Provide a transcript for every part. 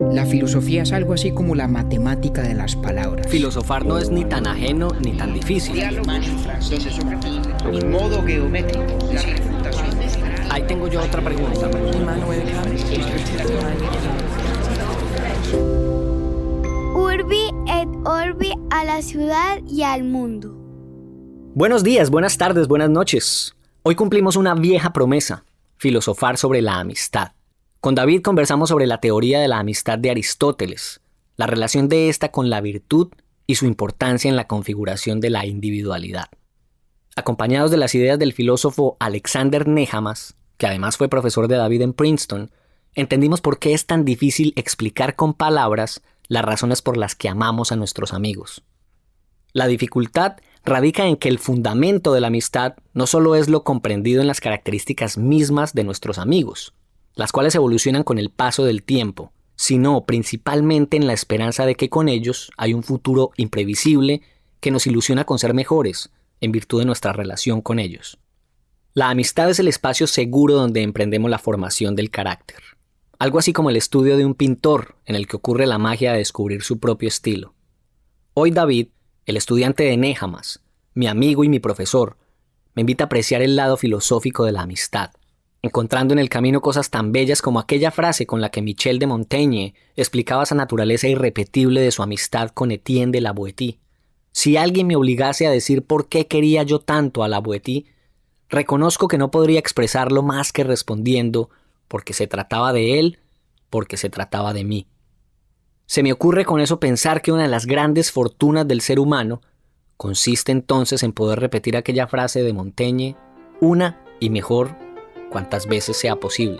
La filosofía es algo así como la matemática de las palabras. Filosofar no es ni tan ajeno ni tan difícil. En modo geométrico. Ahí tengo yo otra pregunta. Urbi et Orbi, a la ciudad y al mundo. Buenos días, buenas tardes, buenas noches. Hoy cumplimos una vieja promesa: filosofar sobre la amistad. Con David conversamos sobre la teoría de la amistad de Aristóteles, la relación de esta con la virtud y su importancia en la configuración de la individualidad. Acompañados de las ideas del filósofo Alexander Nehamas, que además fue profesor de David en Princeton, entendimos por qué es tan difícil explicar con palabras las razones por las que amamos a nuestros amigos. La dificultad radica en que el fundamento de la amistad no solo es lo comprendido en las características mismas de nuestros amigos, las cuales evolucionan con el paso del tiempo, sino principalmente en la esperanza de que con ellos hay un futuro imprevisible que nos ilusiona con ser mejores, en virtud de nuestra relación con ellos. La amistad es el espacio seguro donde emprendemos la formación del carácter. Algo así como el estudio de un pintor, en el que ocurre la magia de descubrir su propio estilo. Hoy David, el estudiante de Nehamas, mi amigo y mi profesor, me invita a apreciar el lado filosófico de la amistad, encontrando en el camino cosas tan bellas como aquella frase con la que Michel de Montaigne explicaba esa naturaleza irrepetible de su amistad con Etienne de la Boétie. Si alguien me obligase a decir por qué quería yo tanto a la Boétie, reconozco que no podría expresarlo más que respondiendo porque se trataba de él, porque se trataba de mí. Se me ocurre con eso pensar que una de las grandes fortunas del ser humano consiste entonces en poder repetir aquella frase de Montaigne una y mejor cuantas veces sea posible.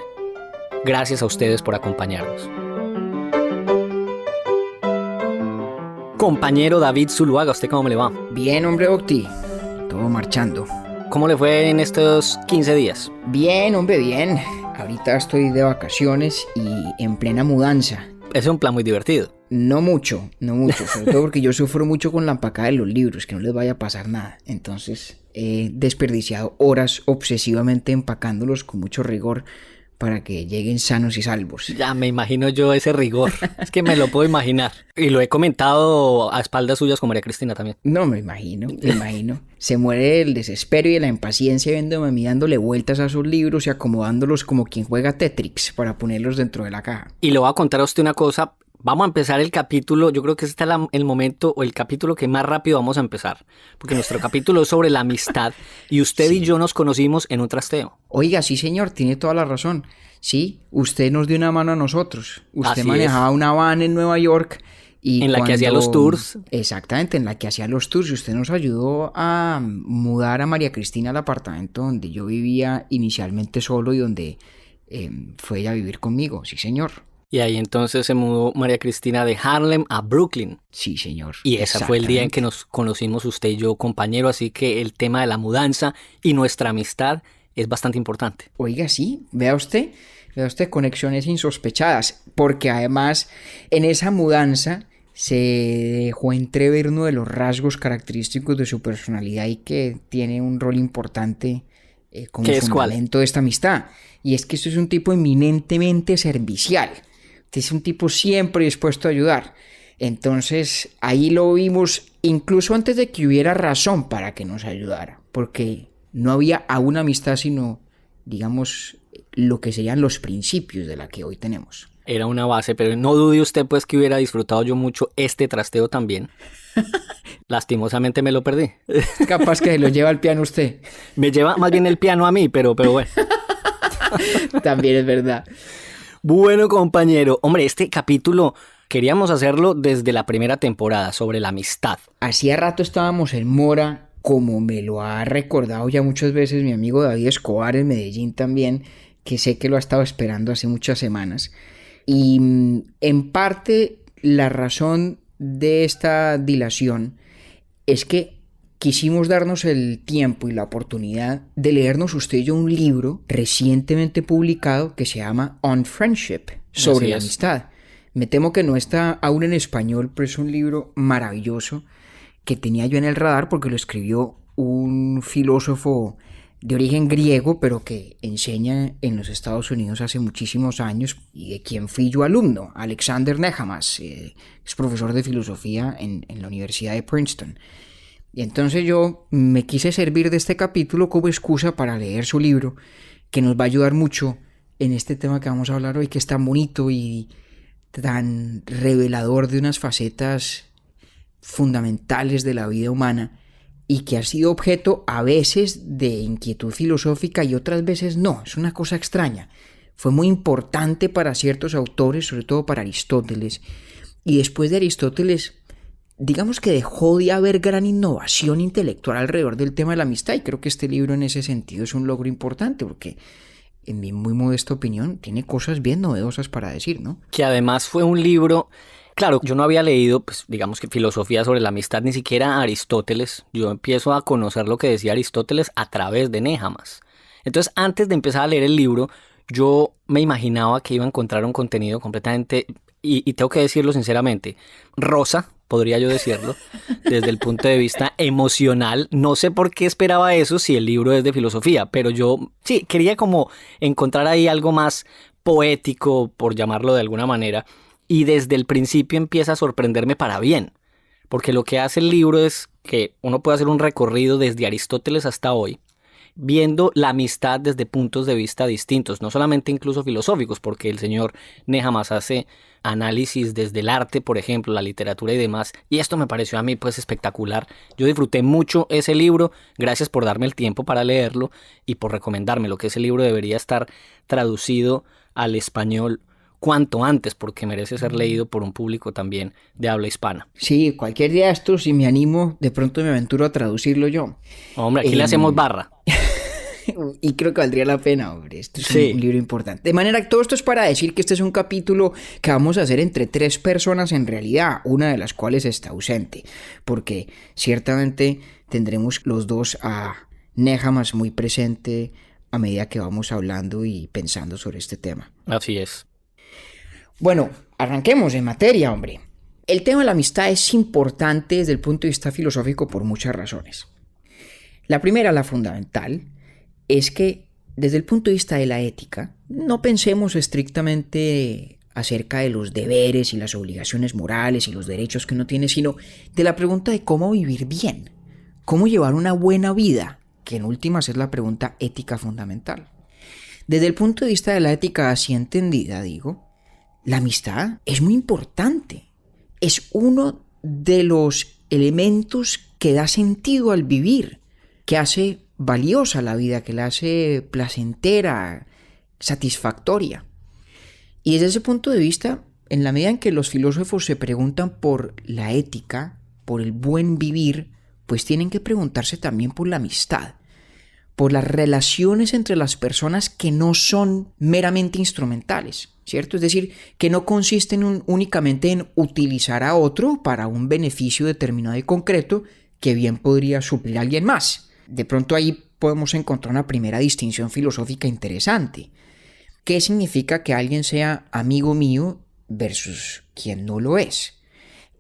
Gracias a ustedes por acompañarnos. Compañero David Zuluaga, ¿usted cómo le va? Bien, hombre Octi. Todo marchando. ¿Cómo le fue en estos 15 días? Bien, hombre, bien. Ahorita estoy de vacaciones y en plena mudanza. Es un plan muy divertido. No mucho, sobre todo porque yo sufro mucho con la empacada de los libros, que no les vaya a pasar nada. Entonces he desperdiciado horas obsesivamente empacándolos con mucho rigor para que lleguen sanos y salvos. Ya me imagino yo ese rigor, es que me lo puedo imaginar. Y lo he comentado a espaldas suyas con María Cristina también. No, me imagino. Se muere el desespero y la impaciencia viéndome a mí dándole vueltas a sus libros y acomodándolos como quien juega Tetris para ponerlos dentro de la caja. Y le voy a contar a usted una cosa. Vamos a empezar el capítulo, yo creo que este es el momento o el capítulo que más rápido vamos a empezar, porque nuestro capítulo es sobre la amistad y usted y yo nos conocimos en un trasteo. Oiga, sí señor, tiene toda la razón. Sí, usted nos dio una mano a nosotros. Usted Así manejaba es. una van en Nueva York y en la que hacía los tours. Exactamente, en la que hacía los tours y usted nos ayudó a mudar a María Cristina al apartamento donde yo vivía inicialmente solo y donde fue ella a vivir conmigo, sí señor. Y ahí entonces se mudó María Cristina de Harlem a Brooklyn. Sí, señor. Y ese fue el día en que nos conocimos usted y yo, compañero. Así que el tema de la mudanza y nuestra amistad es bastante importante. Oiga, sí, vea usted, conexiones insospechadas. Porque además en esa mudanza se dejó entrever uno de los rasgos característicos de su personalidad y que tiene un rol importante como fundamento de esta amistad. Y es que esto es un tipo eminentemente servicial. Es un tipo siempre dispuesto a ayudar. Entonces ahí lo vimos incluso antes de que hubiera razón para que nos ayudara, porque no había aún una amistad sino, digamos, lo que serían los principios de la que hoy tenemos. Era una base, pero no dude usted pues que hubiera disfrutado yo mucho este trasteo también. Lastimosamente me lo perdí. Capaz que se lo lleva el piano usted. Me lleva más bien el piano a mí, pero bueno. También es verdad. Bueno, compañero, hombre, este capítulo queríamos hacerlo desde la primera temporada, sobre la amistad. Hacía rato estábamos en mora, como me lo ha recordado ya muchas veces mi amigo David Escobar en Medellín también, que sé que lo ha estado esperando hace muchas semanas. Y en parte la razón de esta dilación es que quisimos darnos el tiempo y la oportunidad de leernos usted y yo un libro recientemente publicado que se llama On Friendship, sobre la amistad. Me temo que no está aún en español, pero es un libro maravilloso que tenía yo en el radar porque lo escribió un filósofo de origen griego, pero que enseña en los Estados Unidos hace muchísimos años y de quien fui yo alumno, Alexander Nehamas, es profesor de filosofía en la Universidad de Princeton. Y entonces yo me quise servir de este capítulo como excusa para leer su libro, que nos va a ayudar mucho en este tema que vamos a hablar hoy, que es tan bonito y tan revelador de unas facetas fundamentales de la vida humana y que ha sido objeto a veces de inquietud filosófica y otras veces no. Es una cosa extraña. Fue muy importante para ciertos autores, sobre todo para Aristóteles, y después de Aristóteles, digamos que dejó de haber gran innovación intelectual alrededor del tema de la amistad, y creo que este libro en ese sentido es un logro importante porque, en mi muy modesta opinión, tiene cosas bien novedosas para decir, ¿no? Que además fue un libro, claro, yo no había leído, pues digamos que filosofía sobre la amistad, ni siquiera Aristóteles. Yo empiezo a conocer lo que decía Aristóteles a través de Nehamas. Entonces, antes de empezar a leer el libro, yo me imaginaba que iba a encontrar un contenido completamente, y tengo que decirlo sinceramente, rosa, podría yo decirlo, desde el punto de vista emocional. No sé por qué esperaba eso si el libro es de filosofía, pero yo sí quería como encontrar ahí algo más poético, por llamarlo de alguna manera, y desde el principio empieza a sorprenderme para bien, porque lo que hace el libro es que uno puede hacer un recorrido desde Aristóteles hasta hoy, viendo la amistad desde puntos de vista distintos, no solamente incluso filosóficos, porque el señor Nehamas hace análisis desde el arte, por ejemplo, la literatura y demás, y esto me pareció a mí pues espectacular. Yo disfruté mucho ese libro, gracias por darme el tiempo para leerlo y por recomendármelo, que ese libro debería estar traducido al español cuanto antes, porque merece ser leído por un público también de habla hispana. Sí, cualquier día de estos, si me animo, de pronto me aventuro a traducirlo yo. Hombre, aquí le hacemos barra. Y creo que valdría la pena, hombre. Esto es Sí. un libro importante. De manera que todo esto es para decir que este es un capítulo que vamos a hacer entre 3 personas en realidad, una de las cuales está ausente, porque ciertamente tendremos los dos a Nehamas muy presente a medida que vamos hablando y pensando sobre este tema. Así es. Bueno, arranquemos en materia, hombre. El tema de la amistad es importante desde el punto de vista filosófico por muchas razones. La primera, la fundamental, es que desde el punto de vista de la ética, no pensemos estrictamente acerca de los deberes y las obligaciones morales y los derechos que uno tiene, sino de la pregunta de cómo vivir bien, cómo llevar una buena vida, que en últimas es la pregunta ética fundamental. Desde el punto de vista de la ética así entendida, digo, la amistad es muy importante. Es uno de los elementos que da sentido al vivir, que hace valiosa la vida, que la hace placentera, satisfactoria. Y desde ese punto de vista, en la medida en que los filósofos se preguntan por la ética, por el buen vivir, pues tienen que preguntarse también por la amistad, por las relaciones entre las personas que no son meramente instrumentales, ¿cierto? Es decir, que no consisten únicamente en utilizar a otro para un beneficio determinado y concreto que bien podría suplir a alguien más. De pronto ahí podemos encontrar una primera distinción filosófica interesante. ¿Qué significa que alguien sea amigo mío versus quien no lo es?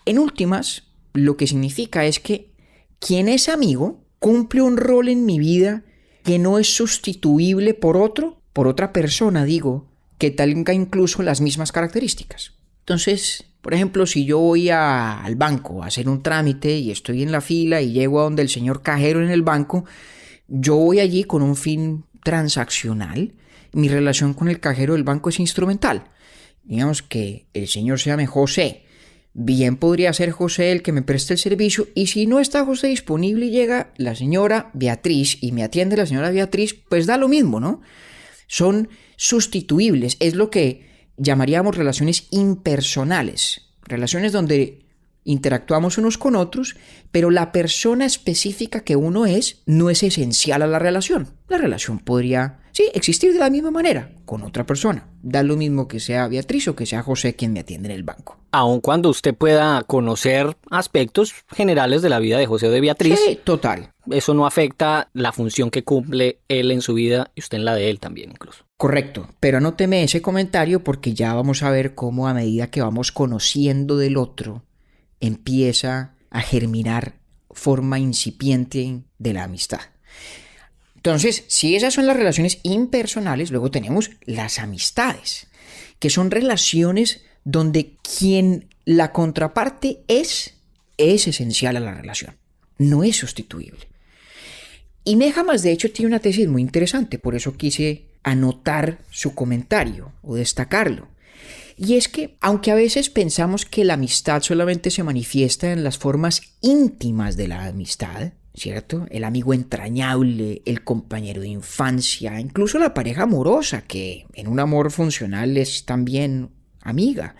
En últimas, lo que significa es que quien es amigo cumple un rol en mi vida que no es sustituible por otra persona, digo, que tenga incluso las mismas características. Entonces, por ejemplo, si yo voy al banco a hacer un trámite y estoy en la fila y llego a donde el señor cajero en el banco, yo voy allí con un fin transaccional. Mi relación con el cajero del banco es instrumental. Digamos que el señor se llame José. Bien podría ser José el que me preste el servicio, y si no está José disponible y llega la señora Beatriz y me atiende la señora Beatriz, pues da lo mismo, ¿no? Son sustituibles, es lo que llamaríamos relaciones impersonales, relaciones donde interactuamos unos con otros, pero la persona específica que uno es no es esencial a la relación. La relación podría, sí, existir de la misma manera con otra persona. Da lo mismo que sea Beatriz o que sea José quien me atiende en el banco. Aun cuando usted pueda conocer aspectos generales de la vida de José o de Beatriz, Sí, total. eso no afecta la función que cumple él en su vida y usted en la de él también incluso. Correcto, pero anóteme ese comentario porque ya vamos a ver cómo a medida que vamos conociendo del otro, empieza a germinar forma incipiente de la amistad. Entonces, si esas son las relaciones impersonales, luego tenemos las amistades, que son relaciones donde quien la contraparte es esencial a la relación, no es sustituible. Y Nehamas, de hecho, tiene una tesis muy interesante, por eso quise anotar su comentario o destacarlo. Y es que, aunque a veces pensamos que la amistad solamente se manifiesta en las formas íntimas de la amistad, ¿cierto? El amigo entrañable, el compañero de infancia, incluso la pareja amorosa, que en un amor funcional es también amiga.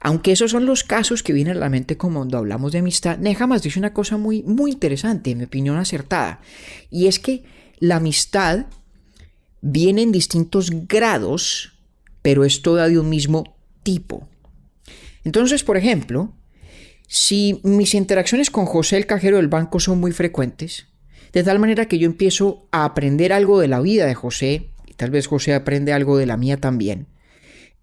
Aunque esos son los casos que vienen a la mente cuando hablamos de amistad, Nehamas dice una cosa muy, muy interesante, en mi opinión acertada, y es que la amistad viene en distintos grados, pero es toda de un mismo tipo. Entonces, por ejemplo, si mis interacciones con José, el cajero del banco, son muy frecuentes, de tal manera que yo empiezo a aprender algo de la vida de José, y tal vez José aprende algo de la mía también,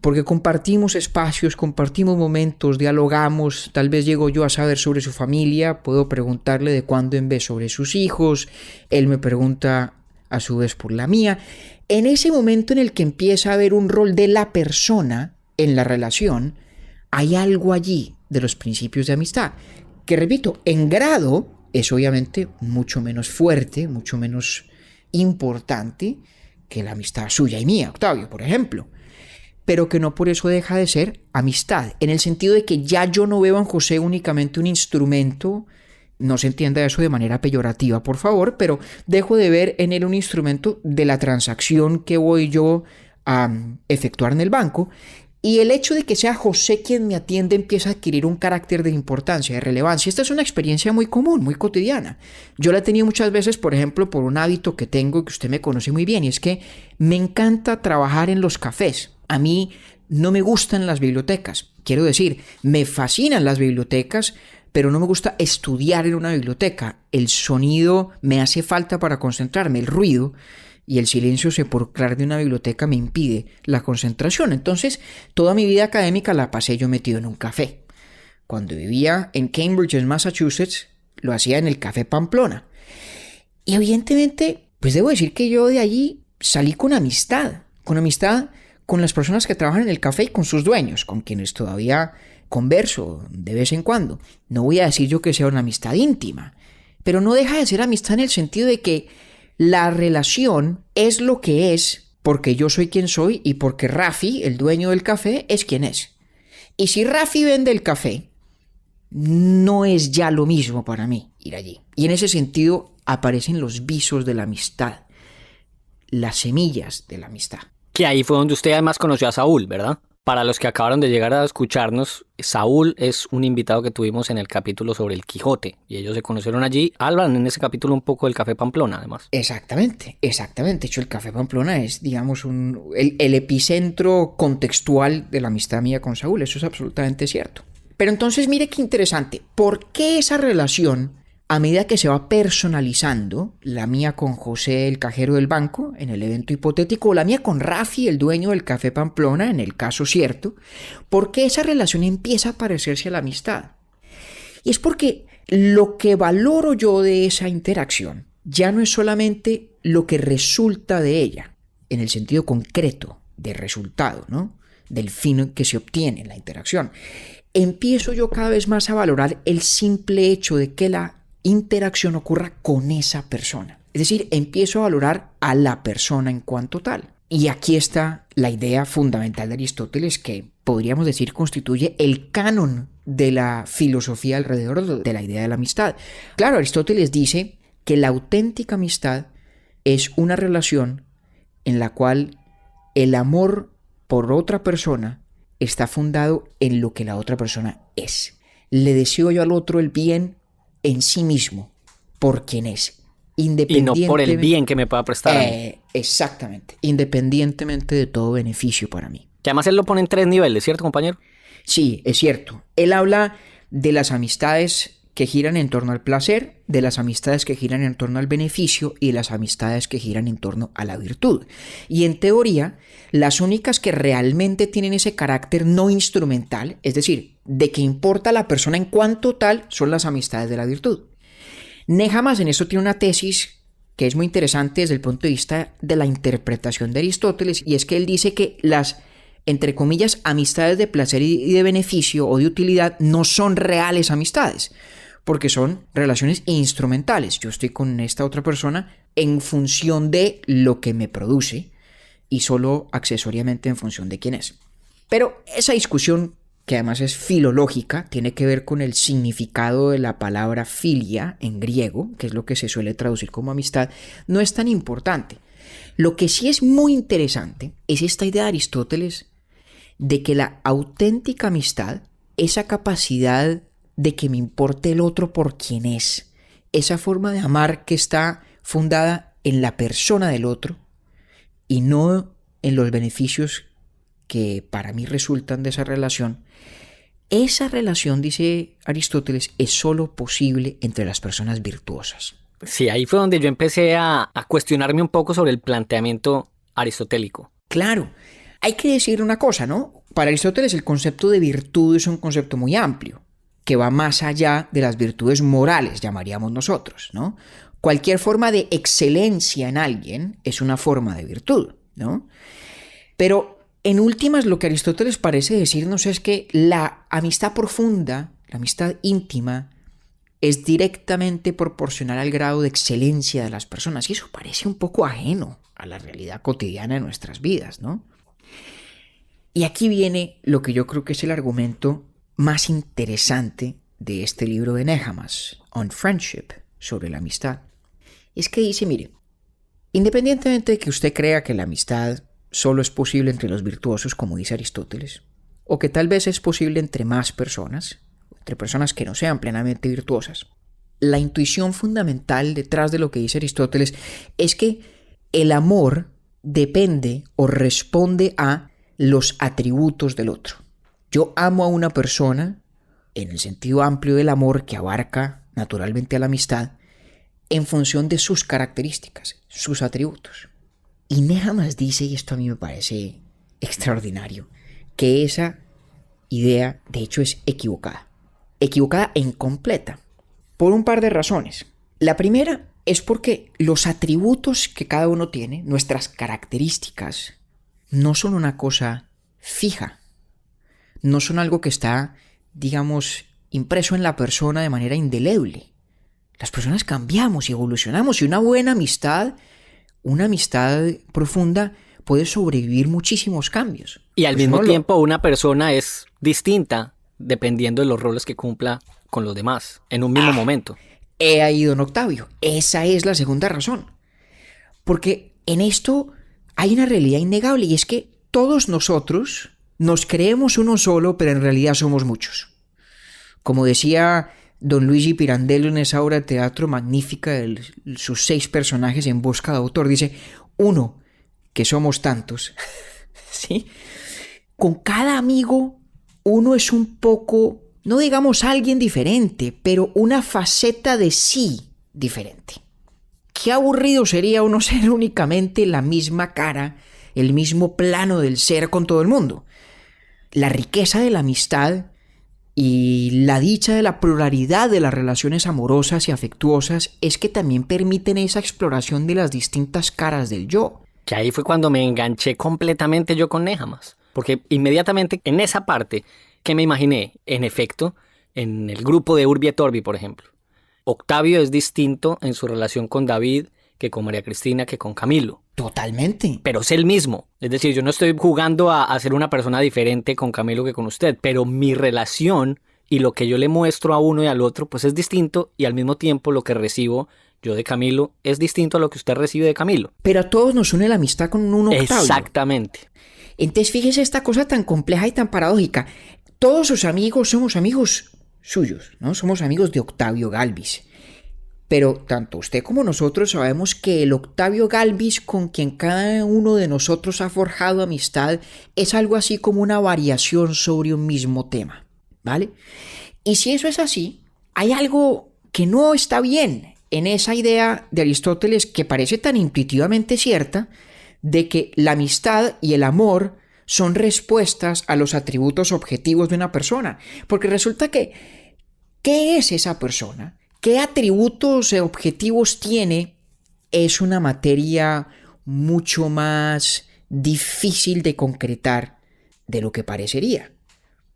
porque compartimos espacios, compartimos momentos, dialogamos, tal vez llego yo a saber sobre su familia, puedo preguntarle de cuándo en vez sobre sus hijos, él me pregunta a su vez por la mía. En ese momento en el que empieza a haber un rol de la persona en la relación, hay algo allí de los principios de amistad, que repito, en grado es obviamente mucho menos fuerte, mucho menos importante que la amistad suya y mía, Octavio, por ejemplo, pero que no por eso deja de ser amistad, en el sentido de que ya yo no veo en José únicamente un instrumento, no se entienda eso de manera peyorativa, por favor, pero dejo de ver en él un instrumento de la transacción que voy yo a efectuar en el banco, y el hecho de que sea José quien me atiende empieza a adquirir un carácter de importancia, de relevancia. Esta es una experiencia muy común, muy cotidiana. Yo la he tenido muchas veces, por ejemplo, por un hábito que tengo que usted me conoce muy bien, y es que me encanta trabajar en los cafés. A mí no me gustan las bibliotecas. Quiero decir, me fascinan las bibliotecas, pero no me gusta estudiar en una biblioteca. El sonido me hace falta para concentrarme, el ruido y el silencio sepulcral de una biblioteca me impide la concentración. Entonces, toda mi vida académica la pasé yo metido en un café. Cuando vivía en Cambridge, en Massachusetts, lo hacía en el Café Pamplona. Y evidentemente, pues debo decir que yo de allí salí con amistad con las personas que trabajan en el café y con sus dueños, con quienes todavía converso de vez en cuando. No voy a decir yo que sea una amistad íntima, pero no deja de ser amistad en el sentido de que la relación es lo que es porque yo soy quien soy y porque Rafi, el dueño del café, es quien es. Y si Rafi vende el café, no es ya lo mismo para mí ir allí. Y en ese sentido aparecen los visos de la amistad, las semillas de la amistad. Que ahí fue donde usted además conoció a Saúl, ¿verdad? Para los que acabaron de llegar a escucharnos, Saúl es un invitado que tuvimos en el capítulo sobre el Quijote y ellos se conocieron allí. Hablan en ese capítulo un poco del Café Pamplona, además. Exactamente. De hecho, el Café Pamplona es, digamos, el epicentro contextual de la amistad mía con Saúl. Eso es absolutamente cierto. Pero entonces, mire qué interesante. ¿Por qué esa relación, a medida que se va personalizando, la mía con José, el cajero del banco, en el evento hipotético, o la mía con Rafi, el dueño del Café Pamplona, en el caso cierto, por qué esa relación empieza a parecerse a la amistad? Y es porque lo que valoro yo de esa interacción ya no es solamente lo que resulta de ella, en el sentido concreto del resultado, ¿no? Del fin que se obtiene en la interacción. Empiezo yo cada vez más a valorar el simple hecho de que la interacción ocurra con esa persona. Es decir, empiezo a valorar a la persona en cuanto tal. Y aquí está la idea fundamental de Aristóteles, que podríamos decir constituye el canon de la filosofía alrededor de la idea de la amistad. Claro, Aristóteles dice que la auténtica amistad es una relación en la cual el amor por otra persona está fundado en lo que la otra persona es. Le deseo yo al otro el bien en sí mismo, por quien es, independientemente, y no por el bien que me pueda prestar a mí. Exactamente, independientemente de todo beneficio para mí. Que además él lo pone en 3 niveles, ¿cierto, compañero? Sí, es cierto. Él habla de las amistades que giran en torno al placer, de las amistades que giran en torno al beneficio y de las amistades que giran en torno a la virtud. Y en teoría, las únicas que realmente tienen ese carácter no instrumental, es decir, de que importa la persona en cuanto tal, son las amistades de la virtud. Nehamas en esto tiene una tesis que es muy interesante desde el punto de vista de la interpretación de Aristóteles, y es que él dice que las, entre comillas, amistades de placer y de beneficio o de utilidad no son reales amistades, porque son relaciones instrumentales. Yo estoy con esta otra persona en función de lo que me produce y solo accesoriamente en función de quién es. Pero esa discusión, que además es filológica, tiene que ver con el significado de la palabra filia en griego, que es lo que se suele traducir como amistad, no es tan importante. Lo que sí es muy interesante es esta idea de Aristóteles de que la auténtica amistad, esa capacidad de que me importe el otro por quien es, esa forma de amar que está fundada en la persona del otro y no en los beneficios que para mí resultan de esa relación, dice Aristóteles, es solo posible entre las personas virtuosas. Sí, ahí fue donde yo empecé a cuestionarme un poco sobre el planteamiento aristotélico. Claro, hay que decir una cosa, ¿no? Para Aristóteles el concepto de virtud es un concepto muy amplio, que va más allá de las virtudes morales, llamaríamos nosotros, ¿no? Cualquier forma de excelencia en alguien es una forma de virtud, ¿no? Pero en últimas, lo que Aristóteles parece decirnos es que la amistad profunda, la amistad íntima, es directamente proporcional al grado de excelencia de las personas. Y eso parece un poco ajeno a la realidad cotidiana de nuestras vidas, ¿no? Y aquí viene lo que yo creo que es el argumento más interesante de este libro de Nehamas, On Friendship, sobre la amistad. Es que dice, mire, independientemente de que usted crea que la amistad solo es posible entre los virtuosos, como dice Aristóteles, o que tal vez es posible entre más personas, entre personas que no sean plenamente virtuosas, la intuición fundamental detrás de lo que dice Aristóteles es que el amor depende o responde a los atributos del otro. Yo amo a una persona, en el sentido amplio del amor que abarca naturalmente a la amistad, en función de sus características, sus atributos. Y Nehamas dice, y esto a mí me parece extraordinario, que esa idea de hecho es equivocada e incompleta, por un par de razones. La primera es porque los atributos que cada uno tiene, nuestras características, no son una cosa fija, no son algo que está, digamos, impreso en la persona de manera indeleble. Las personas cambiamos y evolucionamos, y una buena amistad, una amistad profunda, puede sobrevivir muchísimos cambios. Y al mismo tiempo una persona es distinta dependiendo de los roles que cumpla con los demás en un mismo momento. He ahí, don Octavio. Esa es la segunda razón. Porque en esto hay una realidad innegable, y es que todos nosotros nos creemos uno solo, pero en realidad somos muchos. Como decía don Luigi Pirandello en esa obra de teatro magnífica de sus 6 personajes en busca de autor, dice, uno, que somos tantos, ¿sí? Con cada amigo uno es un poco, no digamos alguien diferente, pero una faceta de sí diferente. Qué aburrido sería uno ser únicamente la misma cara, el mismo plano del ser con todo el mundo. La riqueza de la amistad y la dicha de la pluralidad de las relaciones amorosas y afectuosas es que también permiten esa exploración de las distintas caras del yo. Que ahí fue cuando me enganché completamente yo con Nehamas. Porque inmediatamente en esa parte que me imaginé, en efecto, en el grupo de Urbi et Orbi, por ejemplo, Octavio es distinto en su relación con David que con María Cristina, que con Camilo. Totalmente. Pero es el mismo. Es decir, yo no estoy jugando a ser una persona diferente con Camilo que con usted, pero mi relación y lo que yo le muestro a uno y al otro, pues es distinto, y al mismo tiempo lo que recibo yo de Camilo es distinto a lo que usted recibe de Camilo. Pero a todos nos une la amistad con un Octavio. Exactamente. Entonces fíjese esta cosa tan compleja y tan paradójica. Todos sus amigos somos amigos suyos, ¿no? Somos amigos de Octavio Gálvez. Pero tanto usted como nosotros sabemos que el Octavio Gálvez con quien cada uno de nosotros ha forjado amistad es algo así como una variación sobre un mismo tema, ¿vale? Y si eso es así, hay algo que no está bien en esa idea de Aristóteles que parece tan intuitivamente cierta de que la amistad y el amor son respuestas a los atributos objetivos de una persona. Porque resulta que, ¿qué es esa persona? ¿Qué atributos objetivos tiene es una materia mucho más difícil de concretar de lo que parecería.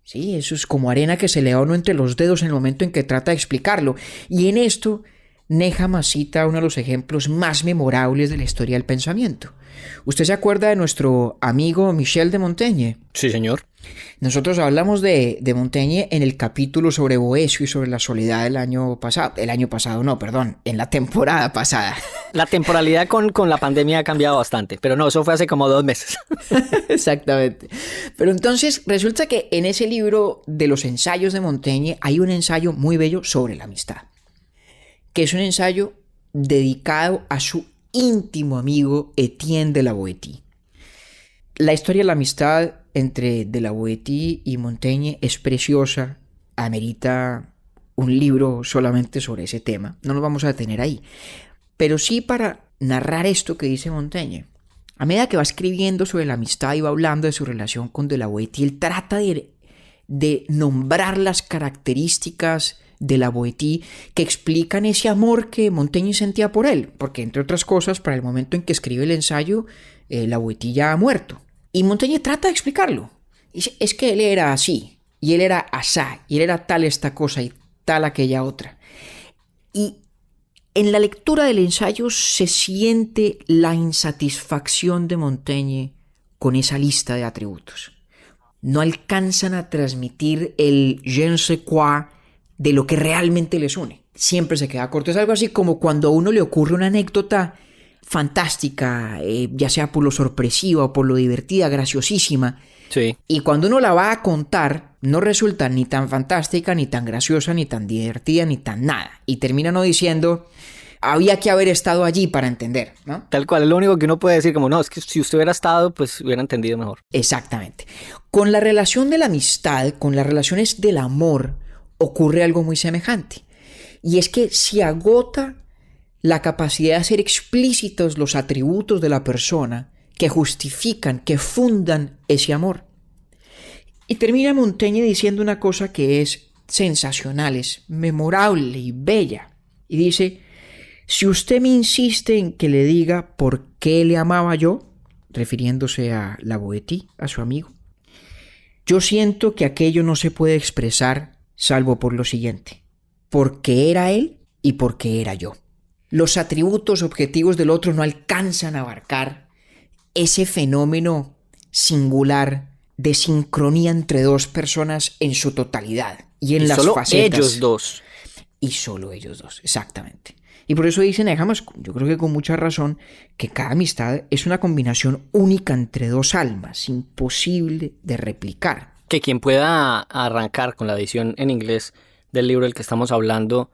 Sí, eso es como arena que se le da a uno entre los dedos en el momento en que trata de explicarlo. Y en esto, Nehamas cita uno de los ejemplos más memorables de la historia del pensamiento. ¿Usted se acuerda de nuestro amigo Michel de Montaigne? Sí, señor. Nosotros hablamos de Montaigne en el capítulo sobre Boecio y sobre la soledad del año pasado. En la temporada pasada. La temporalidad con la pandemia ha cambiado bastante, pero no, eso fue hace como 2 meses. Exactamente. Pero entonces resulta que en ese libro de los ensayos de Montaigne hay un ensayo muy bello sobre la amistad, que es un ensayo dedicado a su íntimo amigo Etienne de la Boétie. La historia de la amistad entre de la Boétie y Montaigne es preciosa, amerita un libro solamente sobre ese tema. No nos vamos a detener ahí, pero sí para narrar esto que dice Montaigne. A medida que va escribiendo sobre la amistad y va hablando de su relación con de la Boétie, él trata de nombrar las características de la Boétie que explican ese amor que Montaigne sentía por él, porque entre otras cosas, para el momento en que escribe el ensayo, la Boétie ya ha muerto. Y Montaigne trata de explicarlo. Dice, es que él era así, y él era asá, y él era tal esta cosa y tal aquella otra. Y en la lectura del ensayo se siente la insatisfacción de Montaigne con esa lista de atributos. No alcanzan a transmitir el je ne sais quoi de lo que realmente les une. Siempre se queda corto. Es algo así como cuando a uno le ocurre una anécdota fantástica, ya sea por lo sorpresiva o por lo divertida, graciosísima. Sí. Y cuando uno la va a contar, no resulta ni tan fantástica, ni tan graciosa, ni tan divertida, ni tan nada. Y termina uno diciendo, había que haber estado allí para entender, ¿no? Tal cual, es lo único que uno puede decir, como no, es que si usted hubiera estado, pues hubiera entendido mejor. Exactamente. Con la relación de la amistad, con las relaciones del amor, ocurre algo muy semejante. Y es que se agota la capacidad de hacer explícitos los atributos de la persona que justifican, que fundan ese amor. Y termina Montaigne diciendo una cosa que es sensacional, es memorable y bella. Y dice, si usted me insiste en que le diga por qué le amaba yo, refiriéndose a la Boétie, a su amigo, yo siento que aquello no se puede expresar salvo por lo siguiente, porque era él y porque era yo. Los atributos objetivos del otro no alcanzan a abarcar ese fenómeno singular de sincronía entre dos personas en su totalidad y en las solo facetas. Ellos dos. Y solo ellos dos, exactamente. Y por eso dicen, dejamos, yo creo que con mucha razón, que cada amistad es una combinación única entre dos almas, imposible de replicar. Que quien pueda arrancar con la edición en inglés del libro del que estamos hablando,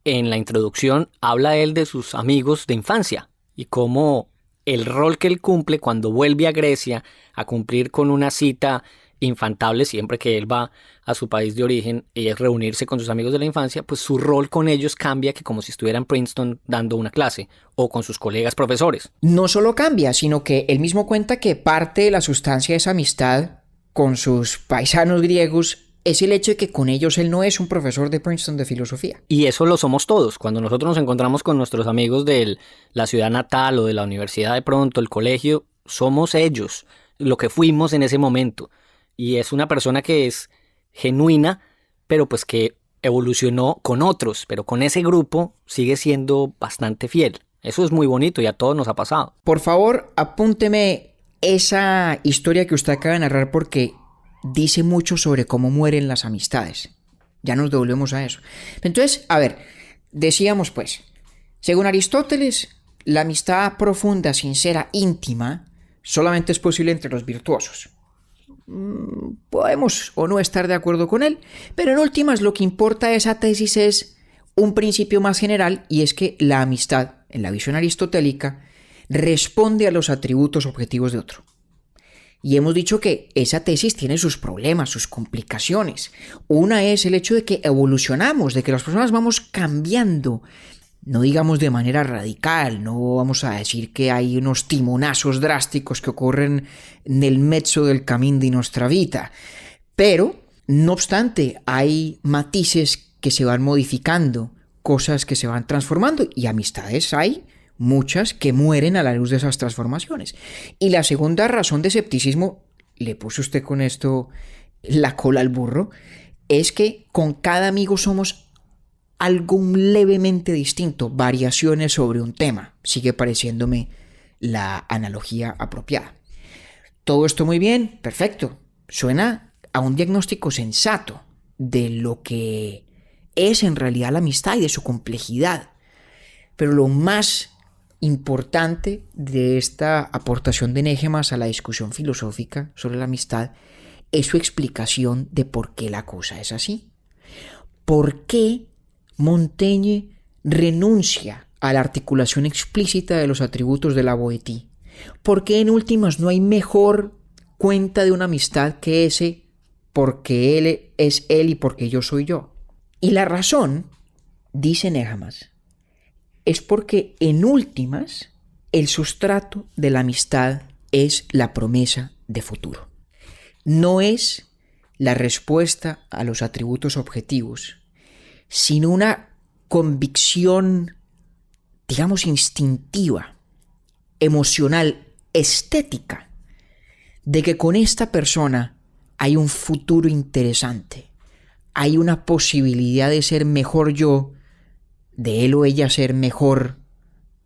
en la introducción habla él de sus amigos de infancia y cómo el rol que él cumple cuando vuelve a Grecia a cumplir con una cita infantable siempre que él va a su país de origen y es reunirse con sus amigos de la infancia, pues su rol con ellos cambia que como si estuviera en Princeton dando una clase o con sus colegas profesores. No solo cambia, sino que él mismo cuenta que parte de la sustancia de esa amistad con sus paisanos griegos es el hecho de que con ellos él no es un profesor de Princeton de filosofía. Y eso lo somos todos. Cuando nosotros nos encontramos con nuestros amigos de la ciudad natal o de la universidad de pronto, el colegio, somos ellos, lo que fuimos en ese momento. Y es una persona que es genuina, pero pues que evolucionó con otros, pero con ese grupo sigue siendo bastante fiel. Eso es muy bonito y a todos nos ha pasado. Por favor, apúnteme esa historia que usted acaba de narrar porque dice mucho sobre cómo mueren las amistades. Ya nos devolvemos a eso. Entonces, a ver, decíamos pues, según Aristóteles, la amistad profunda, sincera, íntima, solamente es posible entre los virtuosos. Podemos o no estar de acuerdo con él, pero en últimas lo que importa de esa tesis es un principio más general, y es que la amistad, en la visión aristotélica, responde a los atributos objetivos de otro. Y hemos dicho que esa tesis tiene sus problemas, sus complicaciones. Una es el hecho de que evolucionamos, de que las personas vamos cambiando, no digamos de manera radical, no vamos a decir que hay unos timonazos drásticos que ocurren en el mezzo del camino de nuestra vida, pero no obstante hay matices que se van modificando, cosas que se van transformando, y amistades hay muchas que mueren a la luz de esas transformaciones. Y la segunda razón de escepticismo, le puso usted con esto la cola al burro, es que con cada amigo somos algo levemente distinto, variaciones sobre un tema. Sigue pareciéndome la analogía apropiada. Todo esto muy bien, perfecto. Suena a un diagnóstico sensato de lo que es en realidad la amistad y de su complejidad. Pero lo más importante de esta aportación de Nehemás a la discusión filosófica sobre la amistad es su explicación de por qué la cosa es así. ¿Por qué Montaigne renuncia a la articulación explícita de los atributos de la boétie? ¿Por qué en últimas no hay mejor cuenta de una amistad que ese porque él es él y porque yo soy yo? Y la razón, dice Nehemás, es porque en últimas el sustrato de la amistad es la promesa de futuro. No es la respuesta a los atributos objetivos, sino una convicción, digamos, instintiva, emocional, estética, de que con esta persona hay un futuro interesante, hay una posibilidad de ser mejor yo, de él o ella ser mejor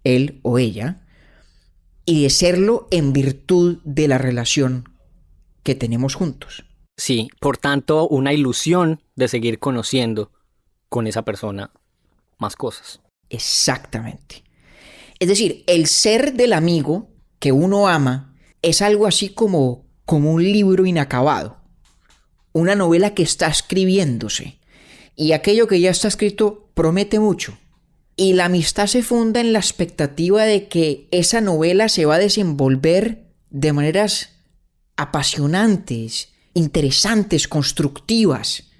él o ella, y de serlo en virtud de la relación que tenemos juntos. Sí, por tanto, una ilusión de seguir conociendo con esa persona más cosas. Exactamente. Es decir, el ser del amigo que uno ama es algo así como un libro inacabado, una novela que está escribiéndose, y aquello que ya está escrito promete mucho. Y la amistad se funda en la expectativa de que esa novela se va a desenvolver de maneras apasionantes, interesantes, constructivas.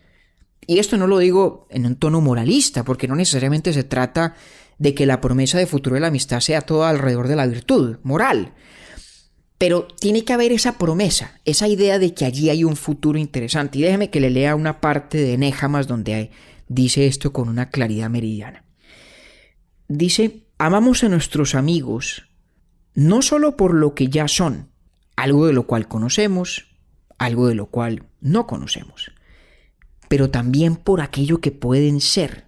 Y esto no lo digo en un tono moralista, porque no necesariamente se trata de que la promesa de futuro de la amistad sea toda alrededor de la virtud moral. Pero tiene que haber esa promesa, esa idea de que allí hay un futuro interesante. Y déjeme que le lea una parte de Nehemás donde dice esto con una claridad meridiana. Dice: amamos a nuestros amigos no solo por lo que ya son, algo de lo cual conocemos, algo de lo cual no conocemos, pero también por aquello que pueden ser,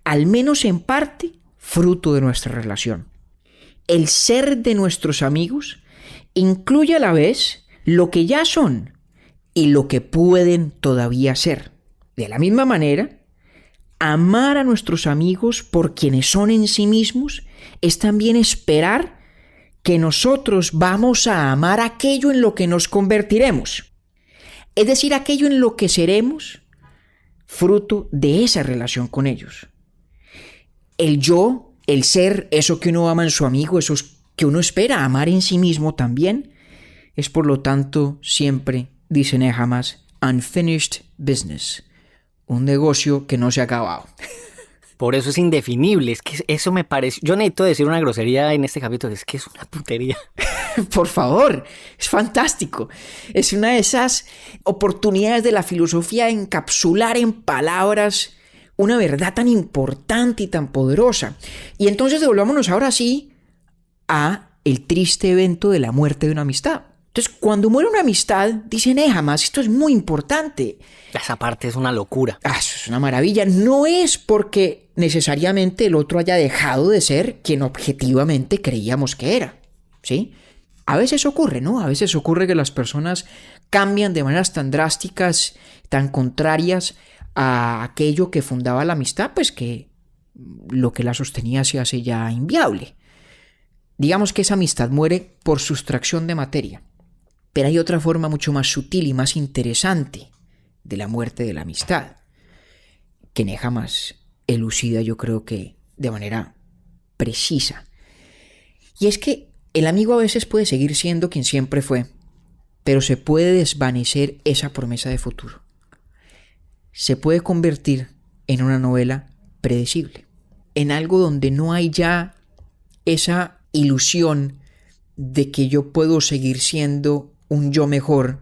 al menos en parte, fruto de nuestra relación. El ser de nuestros amigos incluye a la vez lo que ya son y lo que pueden todavía ser. De la misma manera, amar a nuestros amigos por quienes son en sí mismos es también esperar que nosotros vamos a amar aquello en lo que nos convertiremos. Es decir, aquello en lo que seremos fruto de esa relación con ellos. El yo, el ser, eso que uno ama en su amigo, eso que uno espera amar en sí mismo también, es por lo tanto siempre, dice Nehemás, unfinished business. Un negocio que no se ha acabado. Por eso es indefinible, es que eso me parece... Yo necesito decir una grosería en este capítulo, es que es una putería. Por favor, es fantástico. Es una de esas oportunidades de la filosofía de encapsular en palabras una verdad tan importante y tan poderosa. Y entonces devolvámonos ahora sí a el triste evento de la muerte de una amistad. Entonces, cuando muere una amistad, dice Nehemás, esto es muy importante. Esa parte es una locura. Eso es una maravilla. No es porque necesariamente el otro haya dejado de ser quien objetivamente creíamos que era, ¿sí? A veces ocurre, ¿no? A veces ocurre que las personas cambian de maneras tan drásticas, tan contrarias a aquello que fundaba la amistad, pues que lo que la sostenía se hace ya inviable. Digamos que esa amistad muere por sustracción de materia. Pero hay otra forma mucho más sutil y más interesante de la muerte de la amistad, que Nehemás elucida, yo creo que de manera precisa. Y es que el amigo a veces puede seguir siendo quien siempre fue, pero se puede desvanecer esa promesa de futuro. Se puede convertir en una novela predecible, en algo donde no hay ya esa ilusión de que yo puedo seguir siendo un yo mejor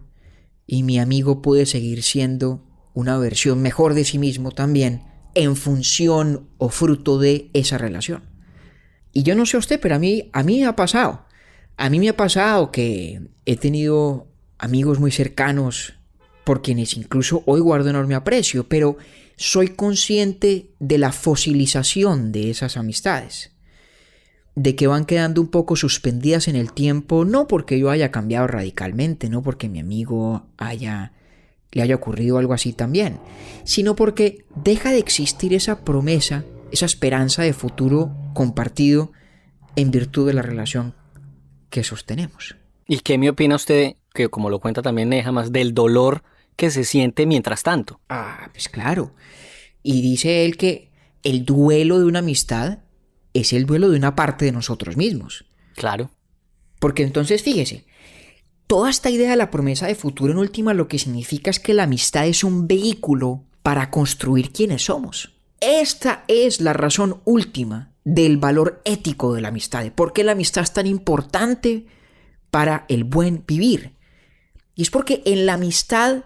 y mi amigo puede seguir siendo una versión mejor de sí mismo también en función o fruto de esa relación. Y yo no sé a usted, pero a mí me ha pasado. A mí me ha pasado que he tenido amigos muy cercanos por quienes incluso hoy guardo enorme aprecio, pero soy consciente de la fosilización de esas amistades, de que van quedando un poco suspendidas en el tiempo, no porque yo haya cambiado radicalmente, no porque mi amigo le haya ocurrido algo así también, sino porque deja de existir esa promesa, esa esperanza de futuro compartido en virtud de la relación que sostenemos. ¿Y qué me opina usted, que como lo cuenta también Nehamas, del dolor que se siente mientras tanto? Pues claro. Y dice él que el duelo de una amistad es el duelo de una parte de nosotros mismos. Claro. Porque entonces, fíjese, toda esta idea de la promesa de futuro en última lo que significa es que la amistad es un vehículo para construir quienes somos. Esta es la razón última del valor ético de la amistad. ¿Por qué la amistad es tan importante para el buen vivir? Y es porque en la amistad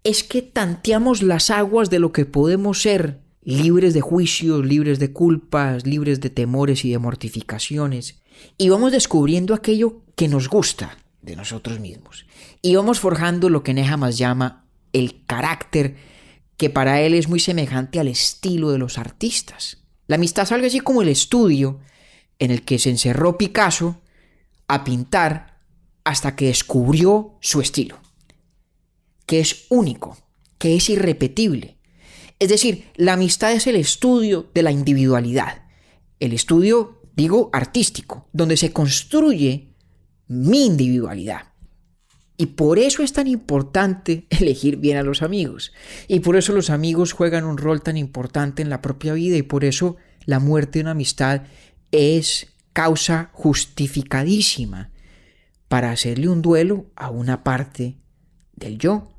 es que tanteamos las aguas de lo que podemos ser, libres de juicios, libres de culpas, libres de temores y de mortificaciones. Y vamos descubriendo aquello que nos gusta de nosotros mismos. Y vamos forjando lo que Nehamas llama el carácter, que para él es muy semejante al estilo de los artistas. La amistad es algo así como el estudio en el que se encerró Picasso a pintar hasta que descubrió su estilo, que es único, que es irrepetible. Es decir, la amistad es el estudio de la individualidad, el estudio, digo, artístico, donde se construye mi individualidad. Y por eso es tan importante elegir bien a los amigos. Y por eso los amigos juegan un rol tan importante en la propia vida. Y por eso la muerte de una amistad es causa justificadísima para hacerle un duelo a una parte del yo.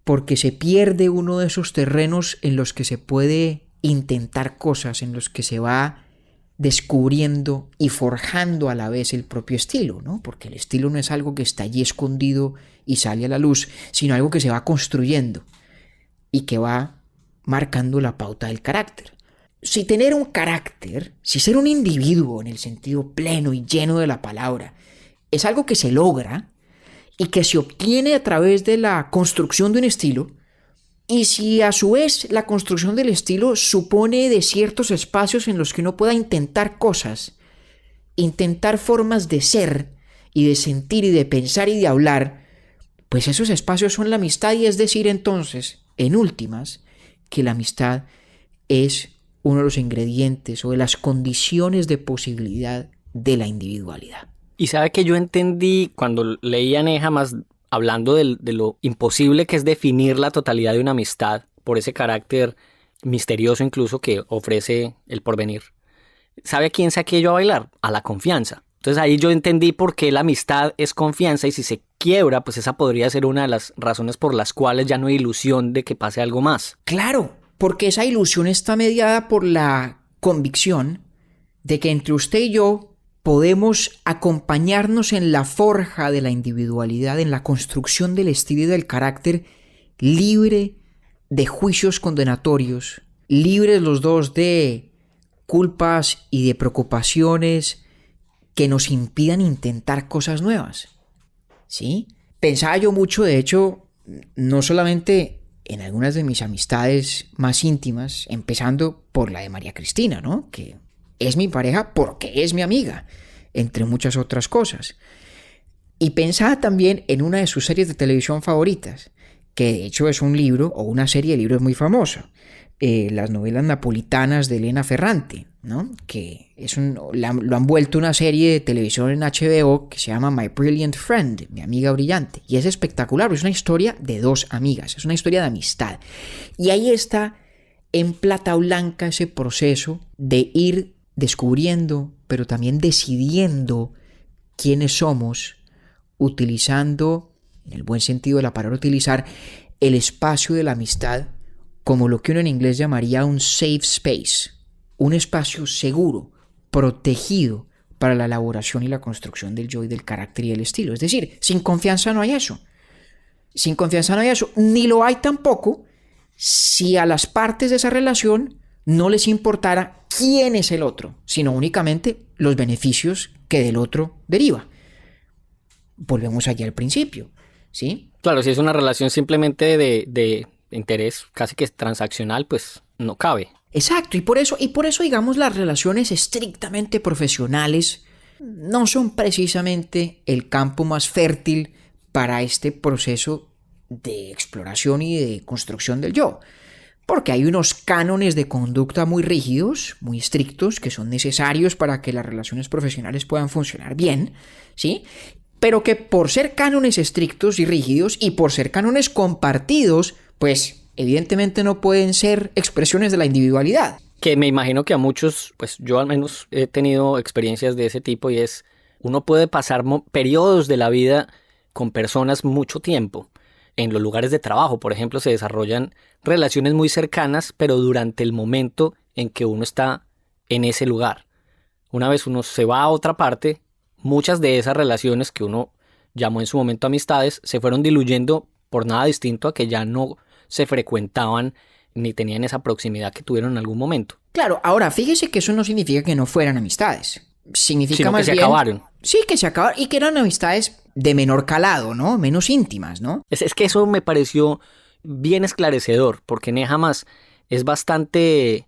Porque se pierde uno de esos terrenos en los que se puede intentar cosas, en los que se va descubriendo y forjando a la vez el propio estilo, ¿no? Porque el estilo no es algo que está allí escondido y sale a la luz, sino algo que se va construyendo y que va marcando la pauta del carácter. Si tener un carácter, si ser un individuo en el sentido pleno y lleno de la palabra, es algo que se logra y que se obtiene a través de la construcción de un estilo, y si a su vez la construcción del estilo supone de ciertos espacios en los que uno pueda intentar cosas, intentar formas de ser y de sentir y de pensar y de hablar, pues esos espacios son la amistad. Y es decir entonces, en últimas, que la amistad es uno de los ingredientes o de las condiciones de posibilidad de la individualidad. Y sabe que yo entendí cuando leía Nehamas hablando de lo imposible que es definir la totalidad de una amistad por ese carácter misterioso incluso que ofrece el porvenir. ¿Sabe a quién saqué yo a bailar? A la confianza. Entonces ahí yo entendí por qué la amistad es confianza, y si se quiebra, pues esa podría ser una de las razones por las cuales ya no hay ilusión de que pase algo más. Claro, porque esa ilusión está mediada por la convicción de que entre usted y yo podemos acompañarnos en la forja de la individualidad, en la construcción del estilo y del carácter, libre de juicios condenatorios, libres los dos de culpas y de preocupaciones que nos impidan intentar cosas nuevas. ¿Sí? Pensaba yo mucho, de hecho, no solamente en algunas de mis amistades más íntimas, empezando por la de María Cristina, ¿no? Que es mi pareja porque es mi amiga, entre muchas otras cosas. Y pensaba también en una de sus series de televisión favoritas, que de hecho es un libro o una serie de libros muy famosa, las novelas napolitanas de Elena Ferrante, ¿no? Que lo han vuelto una serie de televisión en HBO que se llama My Brilliant Friend, mi amiga brillante, y es espectacular, es una historia de dos amigas, es una historia de amistad, y ahí está en plata blanca ese proceso de ir descubriendo, pero también decidiendo quiénes somos, utilizando, en el buen sentido de la palabra utilizar, el espacio de la amistad como lo que uno en inglés llamaría un safe space, un espacio seguro, protegido para la elaboración y la construcción del yo y del carácter y del estilo. Es decir, sin confianza no hay eso. Sin confianza no hay eso. Ni lo hay tampoco si a las partes de esa relación no les importara quién es el otro, sino únicamente los beneficios que del otro deriva. Volvemos allí al principio, ¿sí? Claro, si es una relación simplemente de interés casi que transaccional, pues no cabe. Exacto, y por eso, digamos, las relaciones estrictamente profesionales no son precisamente el campo más fértil para este proceso de exploración y de construcción del yo. Porque hay unos cánones de conducta muy rígidos, muy estrictos, que son necesarios para que las relaciones profesionales puedan funcionar bien, ¿sí? Pero que por ser cánones estrictos y rígidos y por ser cánones compartidos, pues evidentemente no pueden ser expresiones de la individualidad. Que me imagino que a muchos, pues yo al menos he tenido experiencias de ese tipo y es, uno puede pasar periodos de la vida con personas mucho tiempo. En los lugares de trabajo, por ejemplo, se desarrollan relaciones muy cercanas, pero durante el momento en que uno está en ese lugar. Una vez uno se va a otra parte, muchas de esas relaciones que uno llamó en su momento amistades se fueron diluyendo por nada distinto a que ya no se frecuentaban ni tenían esa proximidad que tuvieron en algún momento. Claro, ahora fíjese que eso no significa que no fueran amistades. Significa sino más que se bien, acabaron. Sí, que se acabaron y que eran amistades de menor calado, ¿no? Menos íntimas, ¿no? Es que eso me pareció bien esclarecedor, porque Nehamas es bastante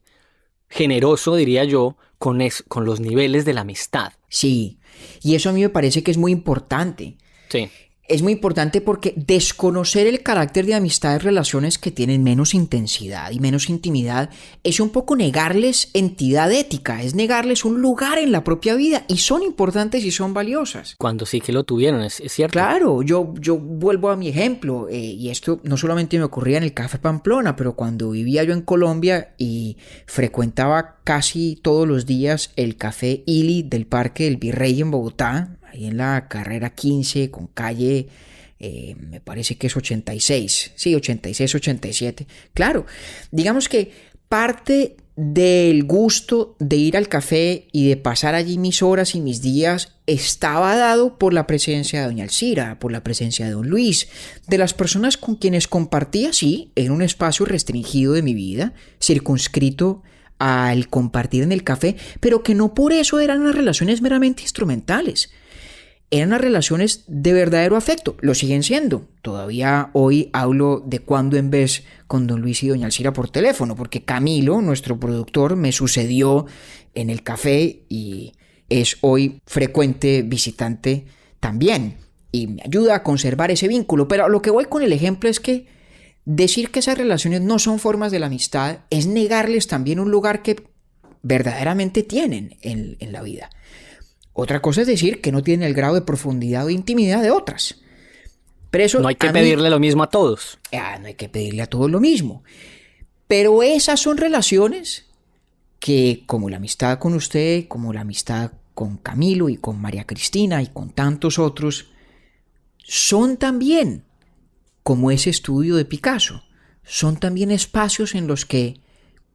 generoso, diría yo, con los niveles de la amistad. Sí, y eso a mí me parece que es muy importante. Sí. Es muy importante porque desconocer el carácter de amistades, relaciones que tienen menos intensidad y menos intimidad, es un poco negarles entidad ética, es negarles un lugar en la propia vida, y son importantes y son valiosas. Cuando sí que lo tuvieron, es cierto. Claro, yo vuelvo a mi ejemplo, y esto no solamente me ocurría en el Café Pamplona, pero cuando vivía yo en Colombia y frecuentaba casi todos los días el Café Ili del Parque del Virrey en Bogotá, ahí en la carrera 15 con calle, me parece que es 86, sí, 86, 87. Claro, digamos que parte del gusto de ir al café y de pasar allí mis horas y mis días estaba dado por la presencia de doña Alcira, por la presencia de don Luis, de las personas con quienes compartía, sí, en un espacio restringido de mi vida, circunscrito al compartir en el café, pero que no por eso eran unas relaciones meramente instrumentales. Eran unas relaciones de verdadero afecto, lo siguen siendo. Todavía hoy hablo de cuando en vez con don Luis y doña Alcira por teléfono, porque Camilo, nuestro productor, me sucedió en el café y es hoy frecuente visitante también. Y me ayuda a conservar ese vínculo. Pero a lo que voy con el ejemplo es que decir que esas relaciones no son formas de la amistad es negarles también un lugar que verdaderamente tienen en la vida. Otra cosa es decir que no tienen el grado de profundidad o intimidad de otras. Pero eso no hay que pedirle lo mismo a todos. No hay que pedirle a todos lo mismo. Pero esas son relaciones que, como la amistad con usted, como la amistad con Camilo y con María Cristina y con tantos otros, son también, como ese estudio de Picasso, son también espacios en los que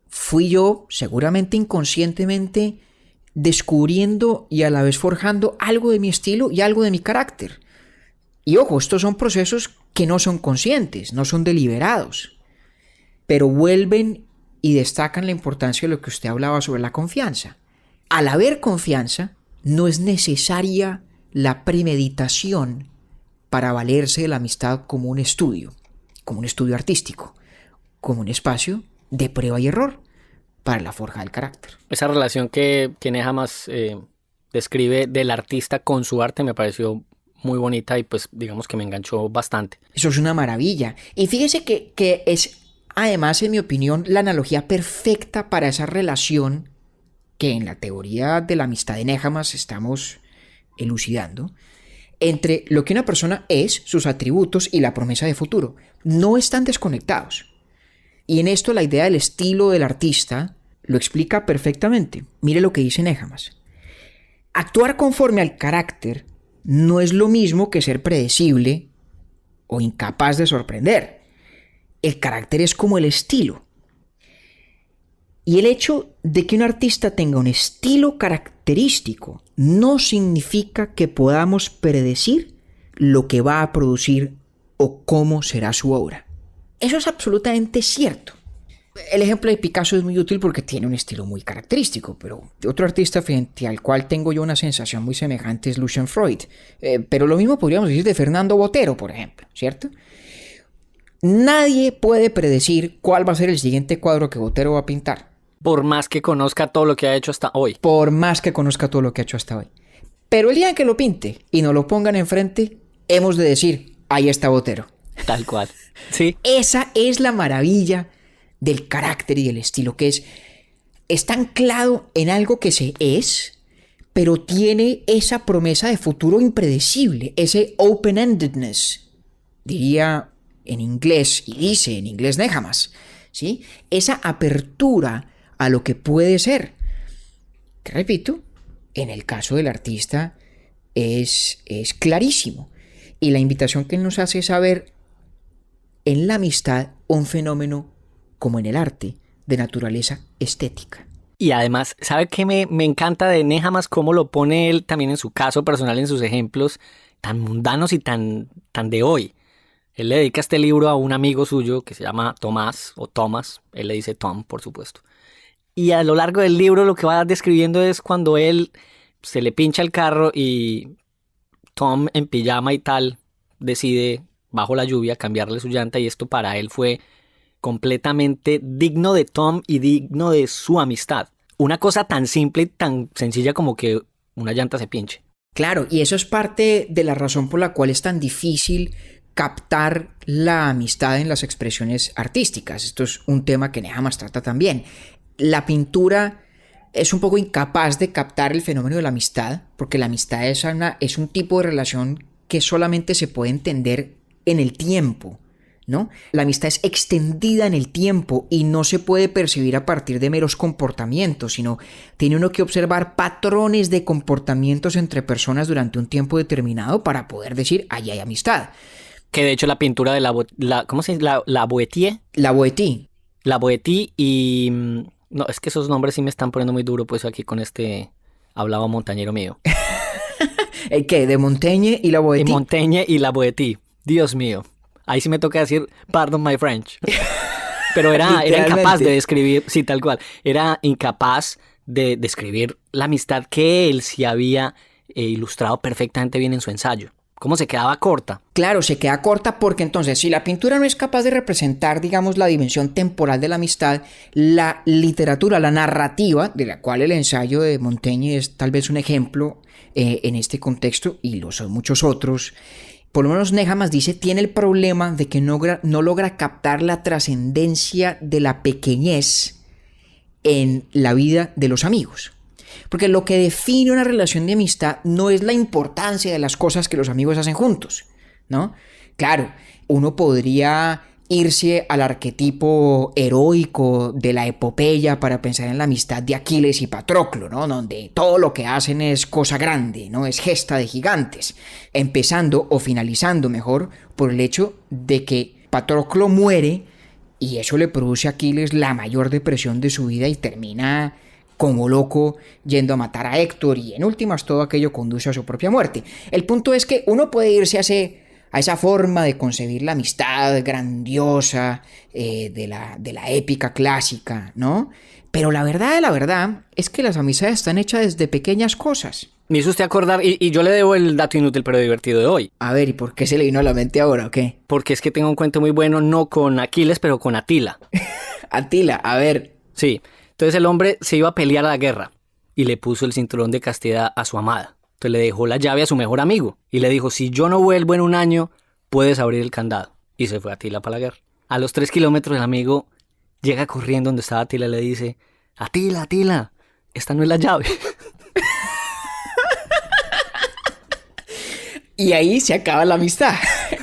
fui yo, seguramente inconscientemente, descubriendo y a la vez forjando algo de mi estilo y algo de mi carácter. Y ojo, estos son procesos que no son conscientes, no son deliberados, pero vuelven y destacan la importancia de lo que usted hablaba sobre la confianza. Al haber confianza, no es necesaria la premeditación para valerse de la amistad como un estudio artístico, como un espacio de prueba y error para la forja del carácter. Esa relación que Nehamas describe del artista con su arte me pareció muy bonita y pues digamos que me enganchó bastante. Eso es una maravilla. Y fíjese que es además, en mi opinión, la analogía perfecta para esa relación que en la teoría de la amistad de Nehamas estamos elucidando, entre lo que una persona es, sus atributos y la promesa de futuro. No están desconectados. Y en esto la idea del estilo del artista lo explica perfectamente. Mire lo que dice Nehamas. Actuar conforme al carácter no es lo mismo que ser predecible o incapaz de sorprender. El carácter es como el estilo. Y el hecho de que un artista tenga un estilo característico no significa que podamos predecir lo que va a producir o cómo será su obra. Eso es absolutamente cierto. El ejemplo de Picasso es muy útil porque tiene un estilo muy característico, pero otro artista frente al cual tengo yo una sensación muy semejante es Lucian Freud. Pero lo mismo podríamos decir de Fernando Botero, por ejemplo, ¿cierto? Nadie puede predecir cuál va a ser el siguiente cuadro que Botero va a pintar. Por más que conozca todo lo que ha hecho hasta hoy. Por más que conozca todo lo que ha hecho hasta hoy. Pero el día en que lo pinte y nos lo pongan enfrente, hemos de decir, ahí está Botero. Tal cual. Sí. Esa es la maravilla del carácter y del estilo, que está anclado en algo que se es, pero tiene esa promesa de futuro impredecible, ese open-endedness, diría en inglés, y dice en inglés Nehamas, ¿sí? Esa apertura a lo que puede ser, que repito, en el caso del artista es clarísimo, y la invitación que él nos hace es a ver en la amistad un fenómeno como en el arte, de naturaleza estética. Y además, ¿sabe qué me encanta de Nehamas? Cómo lo pone él también en su caso personal, en sus ejemplos tan mundanos y tan de hoy. Él le dedica este libro a un amigo suyo que se llama Tomás, o Thomas, él le dice Tom, por supuesto. Y a lo largo del libro lo que va describiendo es cuando él se le pincha el carro y Tom en pijama y tal decide, bajo la lluvia, cambiarle su llanta, y esto para él fue completamente digno de Tom y digno de su amistad. Una cosa tan simple y tan sencilla como que una llanta se pinche. Claro, y eso es parte de la razón por la cual es tan difícil captar la amistad en las expresiones artísticas. Esto es un tema que Nehamas trata también. La pintura es un poco incapaz de captar el fenómeno de la amistad, porque la amistad es un tipo de relación que solamente se puede entender en el tiempo, ¿no? La amistad es extendida en el tiempo y no se puede percibir a partir de meros comportamientos, sino tiene uno que observar patrones de comportamientos entre personas durante un tiempo determinado para poder decir, ahí hay amistad. Que de hecho la pintura de ¿cómo se dice? La Boétie. La Boétie. La Boétie y... No, es que esos nombres sí me están poniendo muy duro, pues aquí con este hablado montañero mío. ¿El qué? De Montaigne y la Boétie. De Montaigne y la Boétie. Dios mío. Ahí sí me toca decir, pardon my French. Pero era incapaz de describir, sí, tal cual. Era incapaz de describir la amistad que él sí había ilustrado perfectamente bien en su ensayo. ¿Cómo se quedaba corta? Claro, se queda corta porque entonces si la pintura no es capaz de representar, digamos, la dimensión temporal de la amistad, la literatura, la narrativa, de la cual el ensayo de Montaigne es tal vez un ejemplo en este contexto, y lo son muchos otros, por lo menos Nehamas dice, tiene el problema de que no logra captar la trascendencia de la pequeñez en la vida de los amigos. Porque lo que define una relación de amistad no es la importancia de las cosas que los amigos hacen juntos, ¿no? Claro, uno podría irse al arquetipo heroico de la epopeya para pensar en la amistad de Aquiles y Patroclo, ¿no? Donde todo lo que hacen es cosa grande, ¿no? Es gesta de gigantes. Empezando o finalizando mejor por el hecho de que Patroclo muere y eso le produce a Aquiles la mayor depresión de su vida y termina como loco yendo a matar a Héctor, y en últimas todo aquello conduce a su propia muerte. El punto es que uno puede irse a esa forma de concebir la amistad grandiosa de la épica clásica, ¿no? Pero la verdad es que las amistades están hechas desde pequeñas cosas. Me hizo usted acordar, y yo le debo el dato inútil pero divertido de hoy. A ver, ¿y por qué se le vino a la mente ahora o qué? Porque es que tengo un cuento muy bueno, no con Aquiles, pero con Atila. Atila, a ver. Sí, entonces el hombre se iba a pelear a la guerra y le puso el cinturón de castidad a su amada. Entonces le dejó la llave a su mejor amigo y le dijo, si yo no vuelvo en un año, puedes abrir el candado. Y se fue Atila para la guerra. A los 3 kilómetros el amigo llega corriendo donde estaba Atila y le dice, Atila, esta no es la llave. Y ahí se acaba la amistad,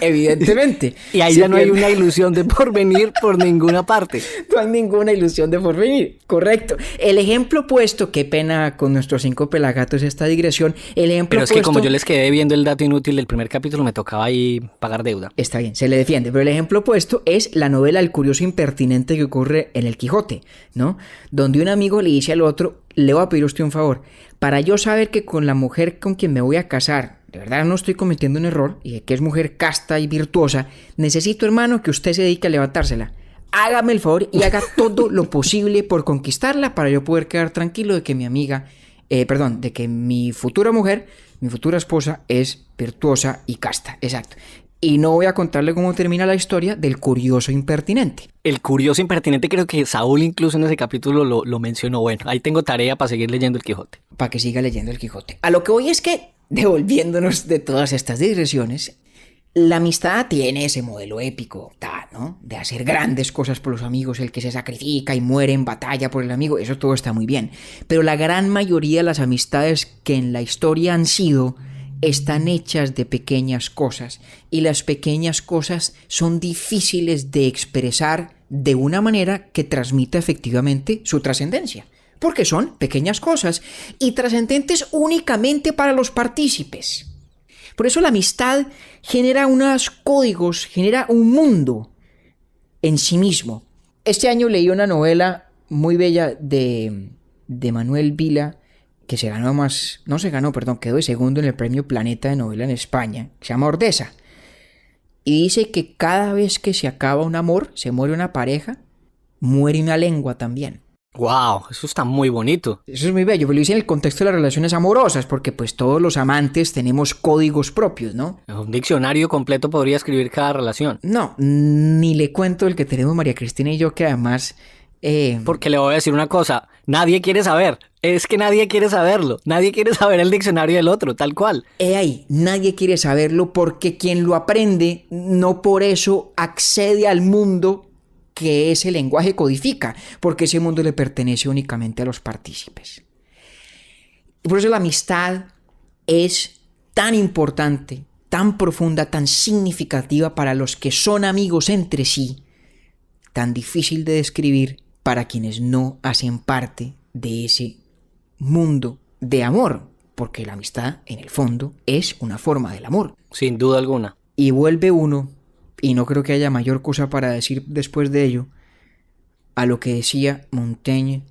evidentemente. Y ahí ya no hay una ilusión de porvenir por ninguna parte. No hay ninguna ilusión de porvenir, correcto. El ejemplo puesto, qué pena con nuestros 5 pelagatos esta digresión, el ejemplo pero es puesto, que como yo les quedé viendo el dato inútil del primer capítulo, me tocaba ahí pagar deuda. Está bien, se le defiende, pero el ejemplo puesto es la novela El curioso impertinente que ocurre en El Quijote, ¿no? Donde un amigo le dice al otro, le voy a pedir a usted un favor, para yo saber que con la mujer con quien me voy a casar, de verdad no estoy cometiendo un error y que es mujer casta y virtuosa, necesito, hermano, que usted se dedique a levantársela. hágame el favor y haga todo lo posible por conquistarla para yo poder quedar tranquilo de que mi amiga, de que mi futura mujer, mi futura esposa es virtuosa y casta. Exacto. Y no voy a contarle cómo termina la historia del curioso impertinente. El curioso impertinente, creo que Saúl incluso en ese capítulo lo mencionó. Bueno, ahí tengo tarea para seguir leyendo el Quijote. Para que siga leyendo el Quijote. A lo que voy es que, devolviéndonos de todas estas digresiones, la amistad tiene ese modelo épico, ¿no? De hacer grandes cosas por los amigos, el que se sacrifica y muere en batalla por el amigo, eso todo está muy bien. Pero la gran mayoría de las amistades que en la historia han sido están hechas de pequeñas cosas, y las pequeñas cosas son difíciles de expresar de una manera que transmita efectivamente su trascendencia, porque son pequeñas cosas y trascendentes únicamente para los partícipes. Por eso la amistad genera unos códigos, genera un mundo en sí mismo. Este año leí una novela muy bella de Manuel Vila, que quedó de segundo en el premio Planeta de novela en España, que se llama Ordesa. Y dice que cada vez que se acaba un amor, se muere una pareja, muere una lengua también. ¡Wow! Eso está muy bonito. Eso es muy bello, pero lo hice en el contexto de las relaciones amorosas, porque pues todos los amantes tenemos códigos propios, ¿no? Un diccionario completo podría escribir cada relación. No, ni le cuento el que tenemos María Cristina y yo, que además... Porque le voy a decir una cosa, nadie quiere saber, es que nadie quiere saberlo, nadie quiere saber el diccionario del otro, tal cual. Ahí, nadie quiere saberlo porque quien lo aprende no por eso accede al mundo que ese lenguaje codifica, porque ese mundo le pertenece únicamente a los partícipes. Y por eso la amistad es tan importante, tan profunda, tan significativa para los que son amigos entre sí, tan difícil de describir para quienes no hacen parte de ese mundo de amor, porque la amistad en el fondo es una forma del amor. Sin duda alguna. Y vuelve uno, y no creo que haya mayor cosa para decir después de ello, a lo que decía Montaigne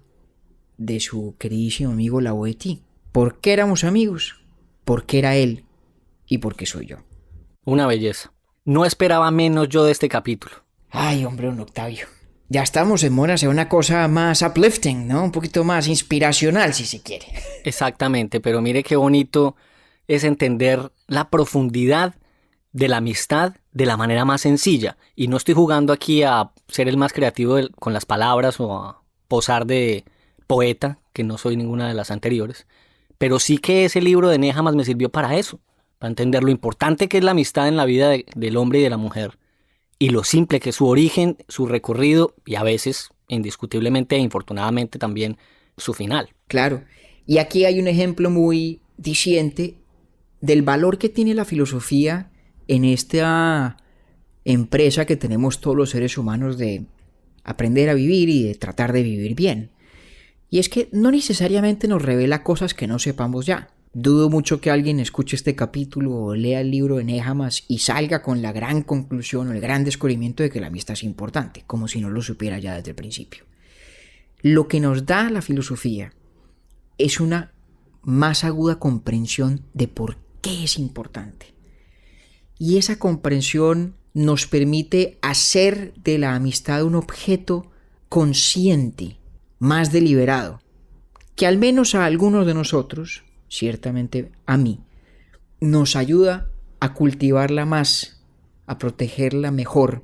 de su queridísimo amigo La Boétie. ¿Por qué éramos amigos? Porque era él y porque soy yo. Una belleza. No esperaba menos yo de este capítulo. Ay, hombre, don Octavio. Ya estamos en moda hacia una cosa más uplifting, ¿no? Un poquito más inspiracional, si se quiere. Exactamente, pero mire qué bonito es entender la profundidad de la amistad de la manera más sencilla. Y no estoy jugando aquí a ser el más creativo con las palabras o a posar de poeta, que no soy ninguna de las anteriores. Pero sí que ese libro de Nehamas me sirvió para eso, para entender lo importante que es la amistad en la vida del hombre y de la mujer. Y lo simple que es su origen, su recorrido y a veces, indiscutiblemente e infortunadamente también, su final. Claro. Y aquí hay un ejemplo muy diciente del valor que tiene la filosofía en esta empresa que tenemos todos los seres humanos de aprender a vivir y de tratar de vivir bien. Y es que no necesariamente nos revela cosas que no sepamos ya. Dudo mucho que alguien escuche este capítulo o lea el libro de Nehamas y salga con la gran conclusión o el gran descubrimiento de que la amistad es importante, como si no lo supiera ya desde el principio. Lo que nos da la filosofía es una más aguda comprensión de por qué es importante. Y esa comprensión nos permite hacer de la amistad un objeto consciente, más deliberado, que al menos a algunos de nosotros, ciertamente a mí, nos ayuda a cultivarla más, a protegerla mejor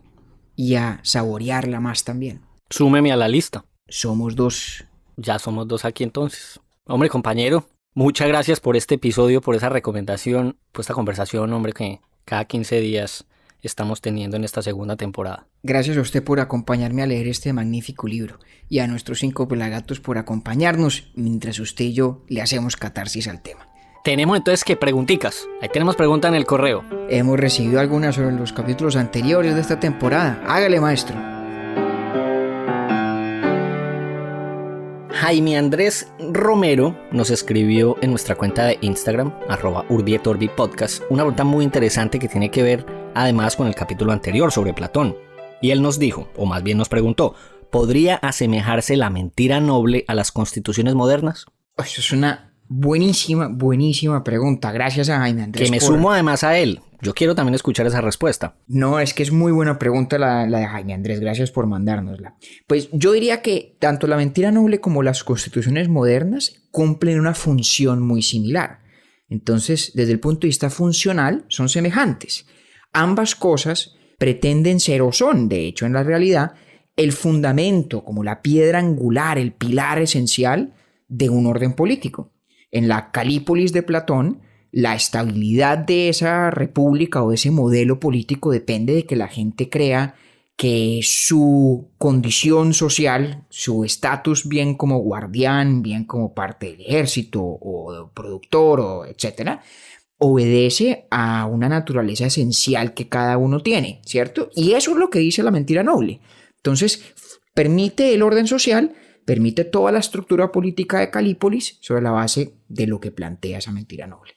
y a saborearla más también. Súmeme a la lista. Somos dos. Ya somos dos aquí entonces. Hombre, compañero, muchas gracias por este episodio, por esa recomendación, por esta conversación, hombre, que cada 15 días estamos teniendo en esta segunda temporada. Gracias a usted por acompañarme a leer este magnífico libro y a nuestros 5 pelagatos por acompañarnos mientras usted y yo le hacemos catarsis al tema. Tenemos entonces que pregunticas. Ahí tenemos pregunta en el correo. Hemos recibido algunas sobre los capítulos anteriores de esta temporada. Hágale, maestro. Jaime Andrés Romero nos escribió en nuestra cuenta de Instagram, @urbieTorbiPodcast, una pregunta muy interesante que tiene que ver además con el capítulo anterior sobre Platón. Y él nos dijo, o más bien nos preguntó, ¿podría asemejarse la mentira noble a las constituciones modernas? Eso es una Buenísima pregunta. Gracias a Jaime Andrés. Que me sumo además a él. Yo quiero también escuchar esa respuesta. No, es que es muy buena pregunta la de Jaime Andrés. Gracias por mandárnosla. Pues yo diría que tanto la mentira noble como las constituciones modernas cumplen una función muy similar. Entonces, desde el punto de vista funcional, son semejantes. Ambas cosas pretenden ser o son, de hecho, en la realidad, el fundamento, como la piedra angular, el pilar esencial de un orden político. En la Calípolis de Platón, la estabilidad de esa república o de ese modelo político depende de que la gente crea que su condición social, su estatus bien como guardián, bien como parte del ejército o productor, o etcétera, obedece a una naturaleza esencial que cada uno tiene, ¿cierto? Y eso es lo que dice la mentira noble. Entonces, permite el orden social, permite toda la estructura política de Calípolis sobre la base de lo que plantea esa mentira noble.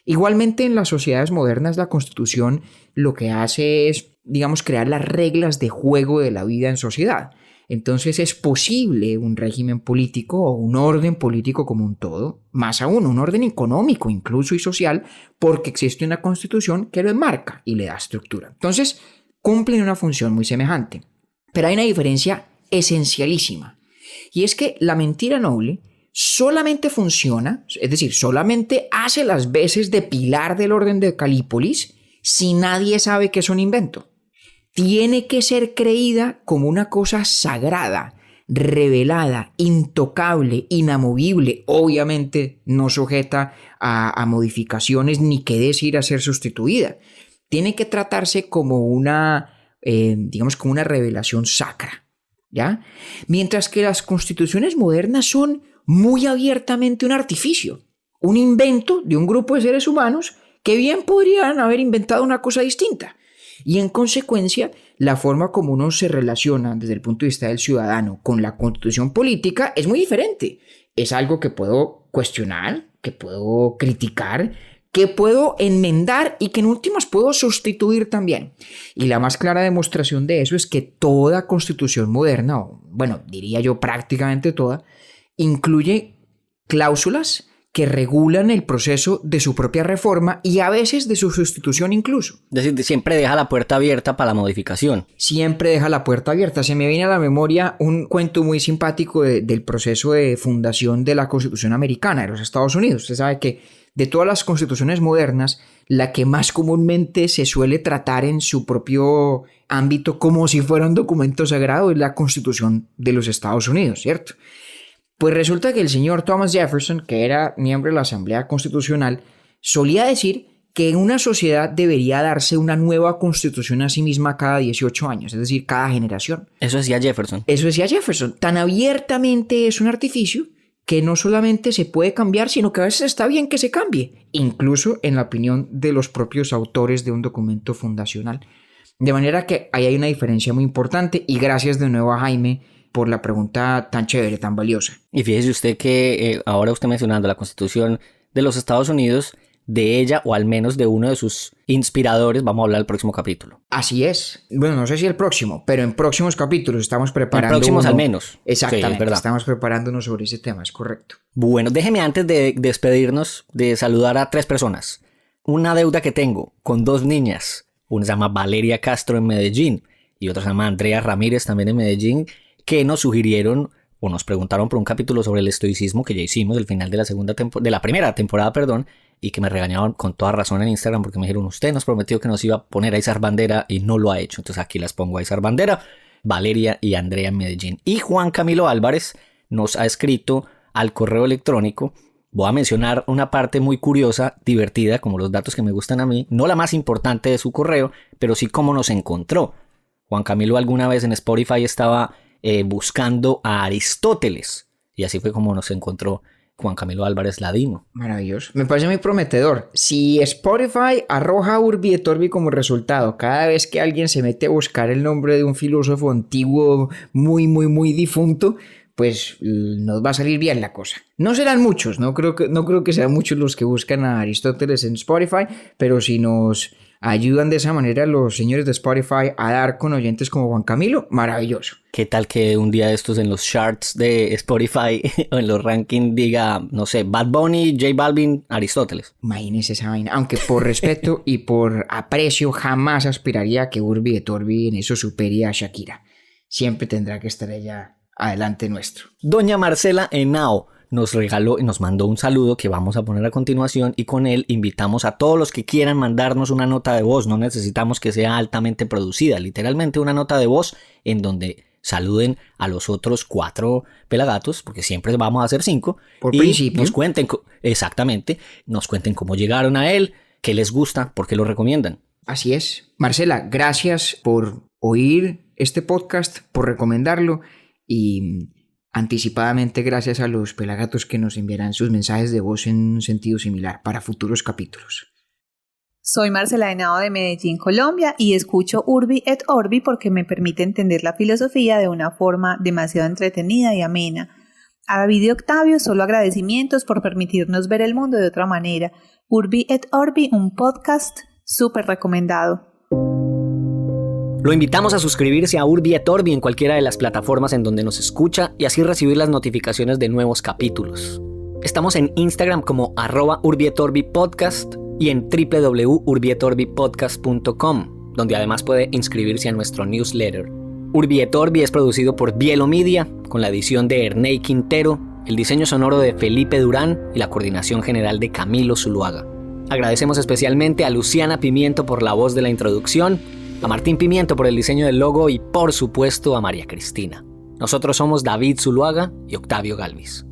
Igualmente, en las sociedades modernas, la Constitución lo que hace es, digamos, crear las reglas de juego de la vida en sociedad. Entonces es posible un régimen político o un orden político como un todo, más aún un orden económico incluso y social, porque existe una Constitución que lo enmarca y le da estructura. Entonces cumplen una función muy semejante. Pero hay una diferencia esencialísima, y es que la mentira noble solamente funciona, es decir, solamente hace las veces de pilar del orden de Calípolis si nadie sabe que es un invento. Tiene que ser creída como una cosa sagrada, revelada, intocable, inamovible, obviamente no sujeta a modificaciones ni que decir a ser sustituida. Tiene que tratarse como una, digamos, como una revelación sacra, ¿ya? Mientras que las constituciones modernas son muy abiertamente un artificio, un invento de un grupo de seres humanos que bien podrían haber inventado una cosa distinta. Y en consecuencia, la forma como uno se relaciona desde el punto de vista del ciudadano con la constitución política es muy diferente. Es algo que puedo cuestionar, que puedo criticar, que puedo enmendar y que en últimas puedo sustituir también. Y la más clara demostración de eso es que toda constitución moderna, o bueno, diría yo prácticamente toda, incluye cláusulas que regulan el proceso de su propia reforma y a veces de su sustitución incluso. Es decir, siempre deja la puerta abierta para la modificación. Siempre deja la puerta abierta. Se me viene a la memoria un cuento muy simpático del proceso de fundación de la Constitución Americana de los Estados Unidos. Usted sabe que de todas las constituciones modernas, la que más comúnmente se suele tratar en su propio ámbito como si fuera un documento sagrado es la Constitución de los Estados Unidos, ¿cierto? Pues resulta que el señor Thomas Jefferson, que era miembro de la Asamblea Constitucional, solía decir que en una sociedad debería darse una nueva constitución a sí misma cada 18 años, es decir, cada generación. Eso decía Jefferson. Eso decía Jefferson. Tan abiertamente es un artificio que no solamente se puede cambiar, sino que a veces está bien que se cambie, incluso en la opinión de los propios autores de un documento fundacional. De manera que ahí hay una diferencia muy importante y gracias de nuevo a Jaime por la pregunta tan chévere, tan valiosa. Y fíjese usted que ahora usted mencionando la Constitución de los Estados Unidos, de ella o al menos de uno de sus inspiradores, vamos a hablar del próximo capítulo. Así es. Bueno, no sé si el próximo, pero en próximos capítulos estamos preparando En próximos uno. al menos. Exactamente, Sí, es verdad. estamos preparándonos sobre ese tema, es correcto. Bueno, déjeme antes de despedirnos de saludar a 3 personas. Una deuda que tengo con 2 niñas. Una se llama Valeria Castro en Medellín y otra se llama Andrea Ramírez también en Medellín, que nos sugirieron o nos preguntaron por un capítulo sobre el estoicismo que ya hicimos al final de la primera temporada, y que me regañaban con toda razón en Instagram porque me dijeron, usted nos prometió que nos iba a poner a izar bandera y no lo ha hecho. Entonces aquí las pongo a izar bandera, Valeria y Andrea en Medellín. Y Juan Camilo Álvarez nos ha escrito al correo electrónico. Voy a mencionar una parte muy curiosa, divertida, como los datos que me gustan a mí, no la más importante de su correo, pero sí cómo nos encontró. Juan Camilo alguna vez en Spotify estaba buscando a Aristóteles y así fue como nos encontró Juan Camilo Álvarez Ladino. Maravilloso. Me parece muy prometedor. Si Spotify arroja Urbi et Orbi como resultado cada vez que alguien se mete a buscar el nombre de un filósofo antiguo muy difunto, pues nos va a salir bien la cosa. No serán muchos, no creo que sean muchos los que buscan a Aristóteles en Spotify, pero si nos ayudan de esa manera los señores de Spotify a dar con oyentes como Juan Camilo, maravilloso. ¿Qué tal que un día de estos en los charts de Spotify o en los rankings diga, no sé, Bad Bunny, J Balvin, Aristóteles? Imagínese esa vaina. Aunque por respeto y por aprecio jamás aspiraría a que Urbi et Orbi en eso supere a Shakira. Siempre tendrá que estar ella adelante nuestro. Doña Marcela Henao nos regaló y nos mandó un saludo que vamos a poner a continuación, y con él invitamos a todos los que quieran mandarnos una nota de voz. No necesitamos que sea altamente producida, literalmente una nota de voz en donde saluden a los otros 4 pelagatos, porque siempre vamos a hacer 5. Por y principio. nos cuenten, exactamente, nos cuenten cómo llegaron a él, qué les gusta, por qué lo recomiendan. Así es. Marcela, gracias por oír este podcast, por recomendarlo y anticipadamente gracias a los pelagatos que nos enviarán sus mensajes de voz en un sentido similar para futuros capítulos. Soy Marcela Henao de Medellín, Colombia, y escucho Urbi et Orbi porque me permite entender la filosofía de una forma demasiado entretenida y amena. A David y Octavio, solo agradecimientos por permitirnos ver el mundo de otra manera. Urbi et Orbi, un podcast súper recomendado. Lo invitamos a suscribirse a Urbi et Orbi en cualquiera de las plataformas en donde nos escucha y así recibir las notificaciones de nuevos capítulos. Estamos en Instagram como @UrbietOrbiPodcast y en www.urbietorbi.podcast.com, donde además puede inscribirse a nuestro newsletter. Urbi et Orbi es producido por Bielo Media, con la edición de Ernei Quintero, el diseño sonoro de Felipe Durán y la coordinación general de Camilo Zuluaga. Agradecemos especialmente a Luciana Pimiento por la voz de la introducción, a Martín Pimiento por el diseño del logo y por supuesto a María Cristina. Nosotros somos David Zuluaga y Octavio Galvis.